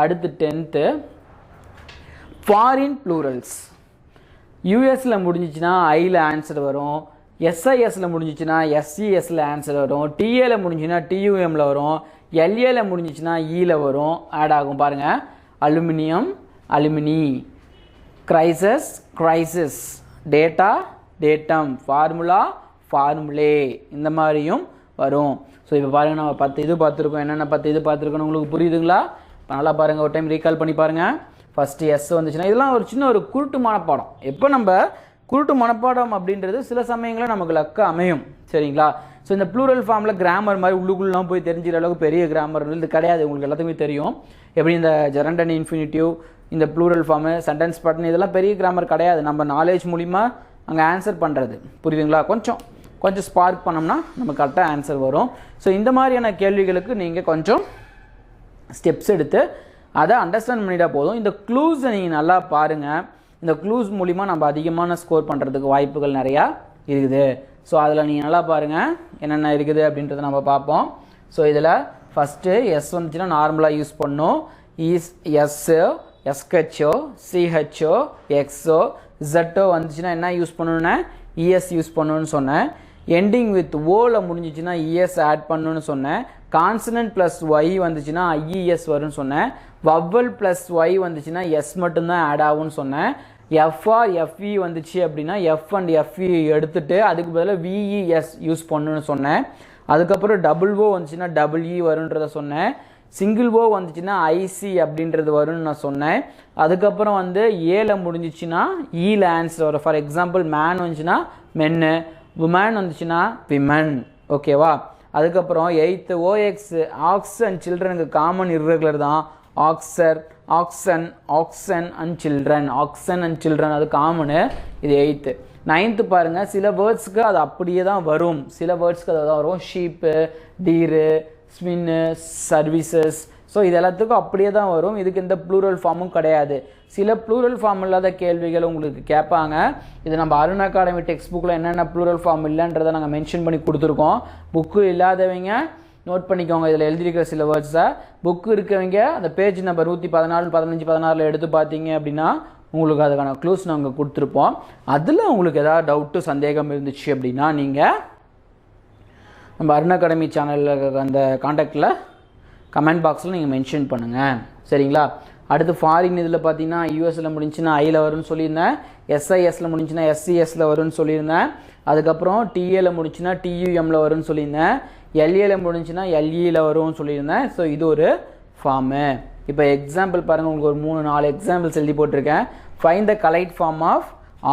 அடுத்து 10th ஃபாரின் ப்ளூரல்ஸ். யூஎஸில் முடிஞ்சிச்சுன்னா ஐயில் ஆன்சர் வரும், எஸ்ஐஎஸில் முடிஞ்சிச்சுன்னா எஸ்இஎஸில் ஆன்சர் வரும், டிஏல முடிஞ்சுன்னா டியூஎம்மில் வரும், எல்ஏல முடிஞ்சிச்சுன்னா ஈல வரும், ஆட் ஆகும். பாருங்கள், aluminium, alumni, crises, crisis, data, datum, formula, formulae, இந்த மாதிரியும் வரும். ஸோ இப்போ பாருங்கள், நம்ம 10 இது பார்த்துருக்கோம். என்னென்ன 10 இது பார்த்துருக்கோன்னு உங்களுக்கு புரியுதுங்களா? இப்போ நல்லா பாருங்கள், ஒரு டைம் ரீகால் பண்ணி பாருங்கள். ஃபஸ்ட்டு எஸ் வந்துச்சுன்னா இதெல்லாம் ஒரு சின்ன ஒரு குருட்டு மனப்பாடம். எப்போ நம்ம குருட்டு மனப்பாடம் அப்படின்றது சில சமயங்களில் நமக்கு லக்க அமையும். சரிங்களா? ஸோ இந்த ப்ளூரல் ஃபார்மில் கிராமர் மாதிரி உள்ளுக்குள்ளலாம் போய் தெரிஞ்சுக்கிற அளவுக்கு பெரிய கிராமர் இது கிடையாது. உங்களுக்கு எல்லாத்துக்குமே தெரியும். எப்படி இந்த ஜெரண்ட் அண்ட் இன்ஃபினிட்டிவ், இந்த ப்ளூரல் ஃபார்மு, சென்டென்ஸ் பேட்டர்ன், இதெல்லாம் பெரிய கிராமர் கிடையாது. நம்ம நாலேஜ் மூலிமா அங்கே ஆன்சர் பண்ணுறது. புரியுதுங்களா? கொஞ்சம் ஸ்பார்க் பண்ணோம்னா நமக்கு கரெக்டாக ஆன்சர் வரும். ஸோ இந்த மாதிரியான கேள்விகளுக்கு நீங்கள் கொஞ்சம் ஸ்டெப்ஸ் எடுத்து அதை அண்டர்ஸ்டாண்ட் பண்ணிட்டா போதும். இந்த க்ளூஸை நீங்கள் நல்லா பாருங்கள். இந்த க்ளூஸ் மூலிமா நம்ம அதிகமான ஸ்கோர் பண்ணுறதுக்கு வாய்ப்புகள் நிறையா இருக்குது. ஸோ அதில் நீங்கள் நல்லா பாருங்கள் என்னென்ன இருக்குது அப்படின்றத நம்ம பார்ப்போம். ஸோ இதில் ஃபஸ்ட்டு எஸ் வந்துச்சுன்னா நார்மலாக யூஸ் பண்ணணும். எஸ்ஸோ, எஸ்ஹெச்ஓ, சிஹெச்ஓ, எக்ஸோ, ஜெட்டோ வந்துச்சுன்னா என்ன யூஸ் பண்ணணுன்னா இஎஸ் யூஸ் பண்ணணுன்னு சொன்னேன். எண்டிங் வித் ஓவில் முடிஞ்சிச்சுன்னா இஎஸ் ஆட் பண்ணணுன்னு சொன்னேன். கான்சனன்ட் ப்ளஸ் ஒய் வந்துச்சுன்னா ஐஇஎஸ் வரும்னு சொன்னேன். வவ்வல் ப்ளஸ் ஒய் வந்துச்சுன்னா எஸ் மட்டும்தான் ஆட் ஆகும்னு சொன்னேன். எஃப்ஆர் எஃப்இ வந்துச்சு அப்படின்னா எஃப் அண்ட் எஃப்இ எடுத்துட்டு அதுக்கு பதிலாக விஇஎஸ் யூஸ் பண்ணணும்னு சொன்னேன். அதுக்கப்புறம் டபுள் ஓ வந்துச்சுன்னா டபுள் இ வரும்ன்றத சொன்னேன். சிங்கிள் ஓ வந்துச்சுன்னா ஐசி அப்படின்றது வரும்னு நான் சொன்னேன். அதுக்கப்புறம் வந்து ஏல முடிஞ்சிச்சுன்னா ஈல ஆன்சர் வரும். ஃபார் எக்ஸாம்பிள் மேன் வந்துச்சுன்னா மென்னு, உமன் வந்துச்சுன்னா விமன். ஓகேவா? அதுக்கப்புறம் 8th ஓஎக்ஸ் ஆக்ஸ் அண்ட் சில்ட்ரனுக்கு காமன் இர்ரெகுலர் தான். ஆக்சர், oxen, oxen and children, oxen and children அது காமனு. இது 8th. 9th பாருங்கள், சில வேர்ட்ஸ்க்கு அது அப்படியே தான் வரும், சில வேர்ட்ஸ்க்கு அது தான் வரும். ஷீப்பு, டீரு, ஸ்பின்னு, சர்வீசஸ். ஸோ இது எல்லாத்துக்கும் அப்படியே தான் வரும். இதுக்கு எந்த ப்ளூரல் ஃபார்மும் கிடையாது. சில ப்ளூரல் ஃபார்ம் இல்லாத கேள்விகள் உங்களுக்கு கேட்பாங்க. இது நம்ம அருண் அகாடமி டெக்ஸ்ட் புக்கில் என்னென்ன ப்ளூரல் ஃபார்ம் இல்லைன்றதை நாங்கள் மென்ஷன் பண்ணி கொடுத்துருக்கோம். புக்கு இல்லாதவங்க நோட் பண்ணிக்கோங்க, இதில் எழுதியிருக்கிற சில வேர்ட்ஸை. புக்கு இருக்கவங்க அந்த பேஜ் நம்பர் 114, 15, 16 எடுத்து பார்த்தீங்க அப்படின்னா உங்களுக்கு அதுக்கான க்ளூஸ் நாங்கள் கொடுத்துருப்போம். அதில் உங்களுக்கு ஏதாவது டவுட்டு சந்தேகம் இருந்துச்சு அப்படின்னா நீங்கள் நம்ம அருண் அகாடமி சேனலில் அந்த காண்டாக்டில் கமெண்ட் பாக்ஸில் நீங்கள் மென்ஷன் பண்ணுங்கள். சரிங்களா? அடுத்து ஃபாரின் இதில் பார்த்தீங்கன்னா யூஎஸில் முடிஞ்சுன்னா ஐயில் வரும்னு சொல்லியிருந்தேன். எஸ்ஐஎஸில் முடிஞ்சுன்னா எஸ்சிஎஸில் வரும்னு சொல்லியிருந்தேன். அதுக்கப்புறம் டிஏல முடிஞ்சுன்னா டியூஎம்மில் வரும்னு சொல்லியிருந்தேன். எல்ஏல முடிஞ்சுன்னா எல்இயில் வரும்னு சொல்லியிருந்தேன். ஸோ இது ஒரு ஃபார்மு. இப்போ எக்ஸாம்பிள் பாருங்கள், உங்களுக்கு ஒரு 3-4 எக்ஸாம்பிள்ஸ் எழுதி போட்டிருக்கேன். Find the collect form of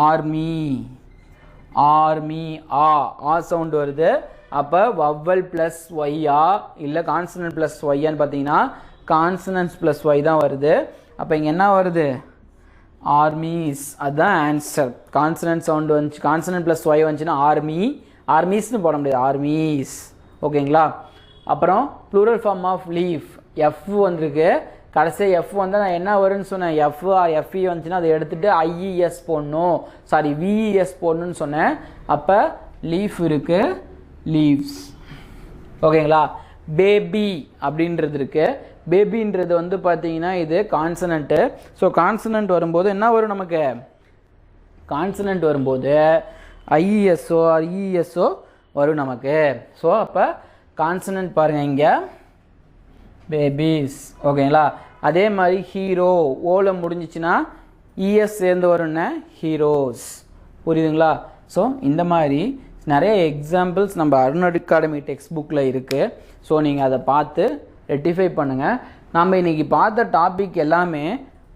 army. Army ஆ சவுண்ட் வருது. அப்போ வவ்வல் ப்ளஸ் ஒய்யா இல்லை கான்சனன்ட் ப்ளஸ் ஒய்யான்னு பார்த்தீங்கன்னா கான்சனன்ஸ் ப்ளஸ் ஒய் தான் வருது. அப்போ இங்கே என்ன வருது? ஆர்மீஸ். அதுதான் ஆன்சர். கான்சனன்ட் சவுண்டு வந்துச்சு, கான்சனன்ட் ப்ளஸ் ஒய் வந்துச்சுன்னா ஆர்மி. ஆர்மீஸ்னு போட முடியாது, ஆர்மீஸ். ஓகேங்களா? அப்புறம் plural form of leaf F வந்திருக்கு. கடைசியாக எஃப் வந்தால் நான் என்ன வரும்னு சொன்னேன், எஃப் ஆர் எஃப்இ வந்துச்சுன்னா அதை எடுத்துகிட்டு ஐஇஎஸ் போடணும், சாரி விஇஎஸ் போடணும்னு சொன்னேன். அப்போ லீஃப் இருக்குது, லீவ்ஸ். ஓகேங்களா? பேபி அப்படின்றது இருக்குது. பேபின்றது வந்து பார்த்தீங்கன்னா இது கான்சனண்ட்டு. ஸோ கான்சனண்ட் வரும்போது என்ன வரும் நமக்கு? கான்சனண்ட் வரும்போது ஐஇஎஸ்ஓ ஆர் இஎஸ்ஓ வரும் நமக்கு. ஸோ அப்போ கான்சனண்ட் பாருங்கள் இங்கே பேபிஸ். ஓகேங்களா? அதே மாதிரி ஹீரோ ஓல முடிஞ்சிச்சுன்னா இஎஸ் சேர்ந்து வரும்னா ஹீரோஸ். புரியுதுங்களா? ஸோ இந்த மாதிரி நிறைய எக்ஸாம்பிள்ஸ் நம்ம அருண் அகாடமி டெக்ஸ்ட் புக்கில் இருக்குது. ஸோ நீங்கள் அதை பார்த்து ரெட்டிஃபை பண்ணுங்கள். நம்ம இன்றைக்கி பார்த்த டாபிக் எல்லாமே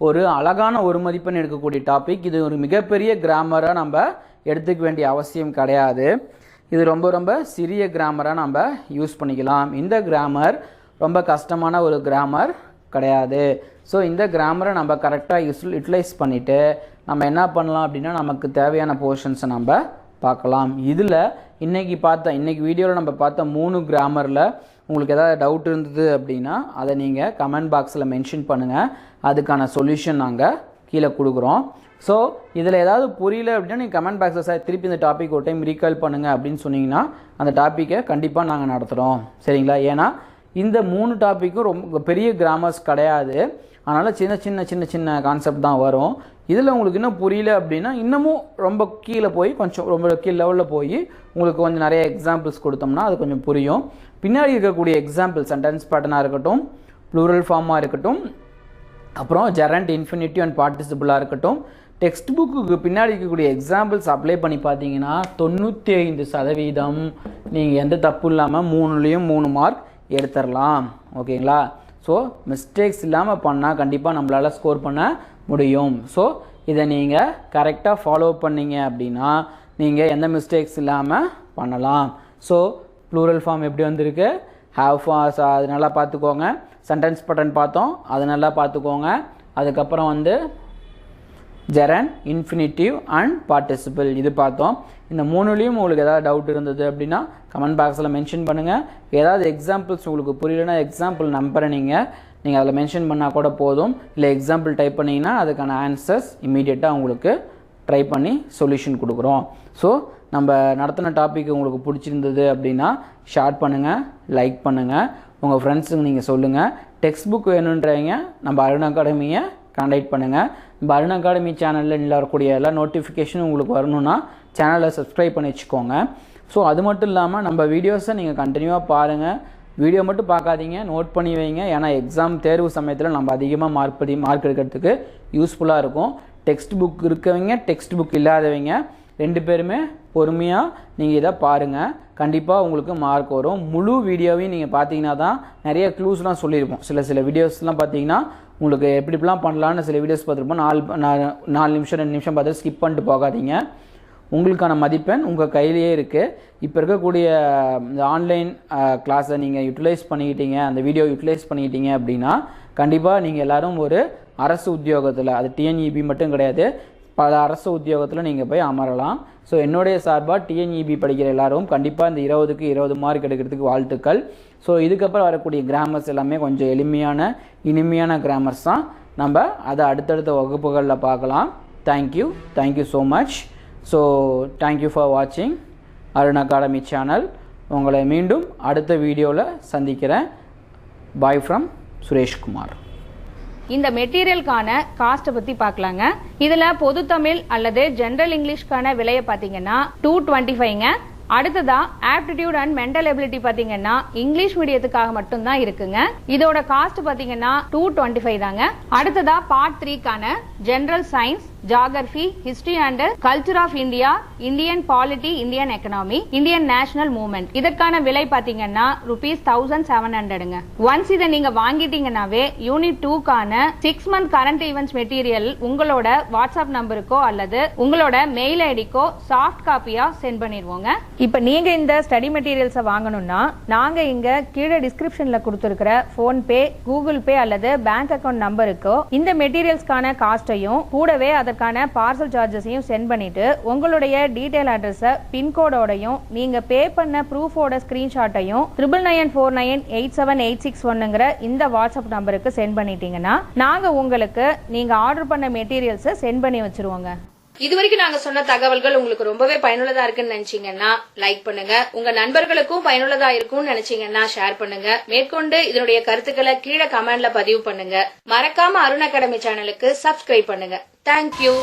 ஒரு அழகான ஒரு மதிப்பெண் எடுக்கக்கூடிய டாபிக். இது ஒரு மிகப்பெரிய கிராமராக நம்ம எடுத்துக்க வேண்டிய அவசியம் கிடையாது. இது ரொம்ப ரொம்ப சிறிய கிராமராக நம்ம யூஸ் பண்ணிக்கலாம். இந்த கிராமர் ரொம்ப கஷ்டமான ஒரு கிராமர் கிடையாது. ஸோ இந்த கிராமரை நம்ம கரெக்டாக யூட்டிலைஸ் பண்ணிவிட்டு நம்ம என்ன பண்ணலாம் அப்படின்னா நமக்கு தேவையான போர்ஷன்ஸை நம்ம பார்க்கலாம். இதில் இன்றைக்கி வீடியோவில் நம்ம பார்த்த 3 கிராமரில் உங்களுக்கு ஏதாவது டவுட் இருந்தது அப்படின்னா அதை நீங்கள் கமெண்ட் பாக்ஸில் மென்ஷன் பண்ணுங்கள். அதுக்கான சொல்யூஷன் நாங்கள் கீழே கொடுக்குறோம். ஸோ இதில் ஏதாவது புரியல அப்படின்னா நீங்கள் கமெண்ட் பாக்ஸில் சார் திருப்பி இந்த டாபிக் ஒரு டைம் ரீகால் பண்ணுங்கள் அப்படின்னு சொன்னீங்கன்னா அந்த டாப்பிக்கை கண்டிப்பாக நாங்கள் நடத்துகிறோம். சரிங்களா? ஏன்னா இந்த 3 டாப்பிக்கும் ரொம்ப பெரிய கிராமர்ஸ் கிடையாது. அதனால் சின்ன கான்செப்ட் தான் வரும். இதில் உங்களுக்கு இன்னும் புரியல அப்படின்னா இன்னமும் ரொம்ப கீழே போய் கொஞ்சம் ரொம்ப கீழ் லெவலில் போய் உங்களுக்கு கொஞ்சம் நிறைய எக்ஸாம்பிள்ஸ் கொடுத்தோம்னா அது கொஞ்சம் புரியும். பின்னாடி இருக்கக்கூடிய எக்ஸாம்பிள் சென்டென்ஸ் பேட்டர்னாக இருக்கட்டும், ப்ளூரல் ஃபார்மாக இருக்கட்டும், அப்புறம் ஜெரண்ட், இன்ஃபினிட்டிவ் அண்ட் பார்ட்டிசிபிளாக இருக்கட்டும், டெக்ஸ்ட் புக்கு பின்னாடி இருக்கக்கூடிய எக்ஸாம்பிள்ஸ் அப்ளை பண்ணி பார்த்தீங்கன்னா 95% நீங்கள் எந்த தப்பு இல்லாமல் 3லேயும் 3 மார்க் எடுத்துடலாம். ஓகேங்களா? ஸோ மிஸ்டேக்ஸ் இல்லாமல் பண்ணால் கண்டிப்பாக நம்மளால் ஸ்கோர் பண்ண முடியும். ஸோ இதை நீங்கள் கரெக்டாக ஃபாலோ பண்ணிங்க அப்படின்னா நீங்கள் எந்த மிஸ்டேக்ஸ் இல்லாமல் பண்ணலாம். ஸோ ப்ளூரல் ஃபார்ம் எப்படி வந்திருக்கு, ஹாவ் ஃபாஸ் அது நல்லா பார்த்துக்கோங்க. சென்டென்ஸ் பேட்டர்ன் பார்த்தோம், அது நல்லா பார்த்துக்கோங்க. அதுக்கப்புறம் வந்து ஜெரண்ட், இன்ஃபினிட்டிவ் அண்ட் பார்ட்டிசிபிள் இது பார்த்தோம். இந்த 3லேயும் உங்களுக்கு ஏதாவது டவுட் இருந்தது அப்படின்னா கமெண்ட் பாக்ஸில் மென்ஷன் பண்ணுங்கள். ஏதாவது எக்ஸாம்பிள்ஸ் உங்களுக்கு புரியலன்னா எக்ஸாம்பிள் நம்பரை நீங்கள் அதில் மென்ஷன் பண்ணால் கூட போதும். இல்லை எக்ஸாம்பிள் டைப் பண்ணிங்கன்னா அதுக்கான ஆன்சர்ஸ் இமீடியட்டாக உங்களுக்கு ட்ரை பண்ணி சொல்யூஷன் கொடுக்குறோம். ஸோ நம்ம நடத்தின டாபிக் உங்களுக்கு பிடிச்சிருந்தது அப்படின்னா ஷேர் பண்ணுங்கள், லைக் பண்ணுங்கள், உங்கள் ஃப்ரெண்ட்ஸுக்கு நீங்கள் சொல்லுங்கள். டெக்ஸ்ட் புக் வேணுன்றவங்க நம்ம அருண் அகாடமியை கான்டாக்ட் பண்ணுங்கள். நம்ம அருண் அகாடமி சேனலில் வரக்கூடிய எல்லா நோட்டிஃபிகேஷனும் உங்களுக்கு வரணும்னா சேனலை சப்ஸ்கிரைப் பண்ணி வச்சுக்கோங்க. ஸோ அது மட்டும் இல்லாமல் நம்ம வீடியோஸை நீங்கள் கண்டினியூவாக பாருங்கள். வீடியோ மட்டும் பார்க்காதீங்க, நோட் பண்ணி வைங்க. ஏன்னா எக்ஸாம் தேர்வு சமயத்தில் நம்ம அதிகமாக மார்க் எடுக்கிறதுக்கு யூஸ்ஃபுல்லாக இருக்கும். டெக்ஸ்ட் புக் இருக்கவங்க, டெக்ஸ்ட் புக் இல்லாதவங்க 2 பேருமே பொறுமையாக நீங்கள் இதை பாருங்கள். கண்டிப்பாக உங்களுக்கு மார்க் வரும். முழு வீடியோவையும் நீங்கள் பார்த்தீங்கன்னா தான் நிறைய க்ளூஸ்லாம் சொல்லியிருப்போம். சில வீடியோஸ்லாம் பார்த்தீங்கன்னா உங்களுக்கு எப்படிலாம் பண்ணலான்னு சில வீடியோஸ் பார்த்துருப்போம். 4 நிமிஷம் 2 நிமிஷம் பார்த்து ஸ்கிப் பண்ணிட்டு போகாதீங்க. உங்களுக்கான மதிப்பெண் உங்கள் கையிலேயே இருக்குது. இப்போ இருக்கக்கூடிய இந்த ஆன்லைன் கிளாஸை நீங்கள் யூட்டிலைஸ் பண்ணிக்கிட்டீங்க, அந்த வீடியோ யூட்டிலைஸ் பண்ணிக்கிட்டீங்க அப்படின்னா கண்டிப்பாக நீங்கள் எல்லோரும் ஒரு அரசு உத்தியோகத்தில், அது டிஎன்இபி மட்டும் கிடையாது, பல அரசு உத்தியோகத்தில் நீங்கள் போய் அமரலாம். ஸோ என்னுடைய சார்பாக டிஎன்இபி படிக்கிற எல்லாரும் கண்டிப்பாக இந்த 20க்கு 20 மார்க் எடுக்கிறதுக்கு வாழ்த்துக்கள். ஸோ இதுக்கப்புறம் வரக்கூடிய கிராமர்ஸ் எல்லாமே கொஞ்சம் எளிமையான இனிமையான கிராமர்ஸ் தான். நம்ம அதை அடுத்தடுத்த வகுப்புகளில் பார்க்கலாம். Thank you so much. So thank you for வாட்சிங் அருண் அகாடமி சேனல். உங்களை மீண்டும் அடுத்த வீடியோவில் சந்திக்கிறேன். Bye from Sureshkumar. இந்த மெட்டீரியலுக்கான காஸ்ட்டை பத்தி பார்க்கலாங்க. இதுல பொது தமிழ் அல்லது ஜெனரல் இங்கிலீஷ்க்கான விலையை பாத்தீங்கன்னா 225ங்க. அடுத்ததா ஆப்டிடியூட் அண்ட் மென்டல் எபிலிட்டி பாத்தீங்கன்னா இங்கிலீஷ் மீடியத்துக்காக மட்டும் தான் இருக்குங்க. இதோட காஸ்ட் பாத்தீங்கன்னா 225 தாங்க. அடுத்ததா பார்ட் 3க்கான general science, geography, history and culture of India, Indian polity, Indian economy, Indian national movement இதற்கான விலை பாத்தீங்கன்னா ₹1700ங்க. ஒன்ஸ் இதை நீங்க வாங்கிட்டீங்கன்னாவே யூனிட் 2க்கான 6 மந்த் கரண்ட் ஈவென்ட்ஸ் மெட்டீரியல் உங்களோட வாட்ஸ்அப் நம்பருக்கோ அல்லது உங்களோட மெயில் ஐடிக்கோ சாஃப்ட் காப்பியா சென்ட் பண்ணிடுவோங்க. இப்ப நீங்க இந்த ஸ்டடி மெட்டீரியல்ஸை வாங்கணும்னா நாங்க இங்க கீழே டிஸ்கிரிப்ஷன்ல கொடுத்திருக்கிற போன்பே, கூகுள் பே அல்லது பேங்க் அக்கவுண்ட் நம்பருக்கோ இந்த மெட்டீரியல்ஸ்க்கான காஸ்டையும் கூடவே அதற்கான பார்சல் சார்ஜஸையும் சென்ட் பண்ணிட்டு உங்களுடைய டீடைல் அட்ரஸை பின்கோடோடையும் நீங்க பே பண்ண ப்ரூஃபோட ஸ்கிரீன்ஷாட்டையும் 9994987861ங்கிற இந்த வாட்ஸ்அப் நம்பருக்கு சென்ட் பண்ணிட்டீங்கன்னா நாங்க உங்களுக்கு நீங்க ஆர்டர் பண்ண மெட்டீரியல்ஸை சென்ட் பண்ணி வச்சிருவோங்க. இதுவரைக்கும் நாங்க சொன்ன தகவல்கள் உங்களுக்கு ரொம்பவே பயனுள்ளதா இருக்குன்னு நினைச்சீங்கன்னா லைக் பண்ணுங்க. உங்க நண்பர்களுக்கும் பயனுள்ளதா இருக்கும்னு நினைச்சீங்கன்னா ஷேர் பண்ணுங்க. மேற்கொண்டு இதனுடைய கருத்துக்களை கீழே கமெண்ட்ல பதிவு பண்ணுங்க. மறக்காம அருண் அகாடமி சேனலுக்கு சப்ஸ்கிரைப் பண்ணுங்க. தேங்க்யூ.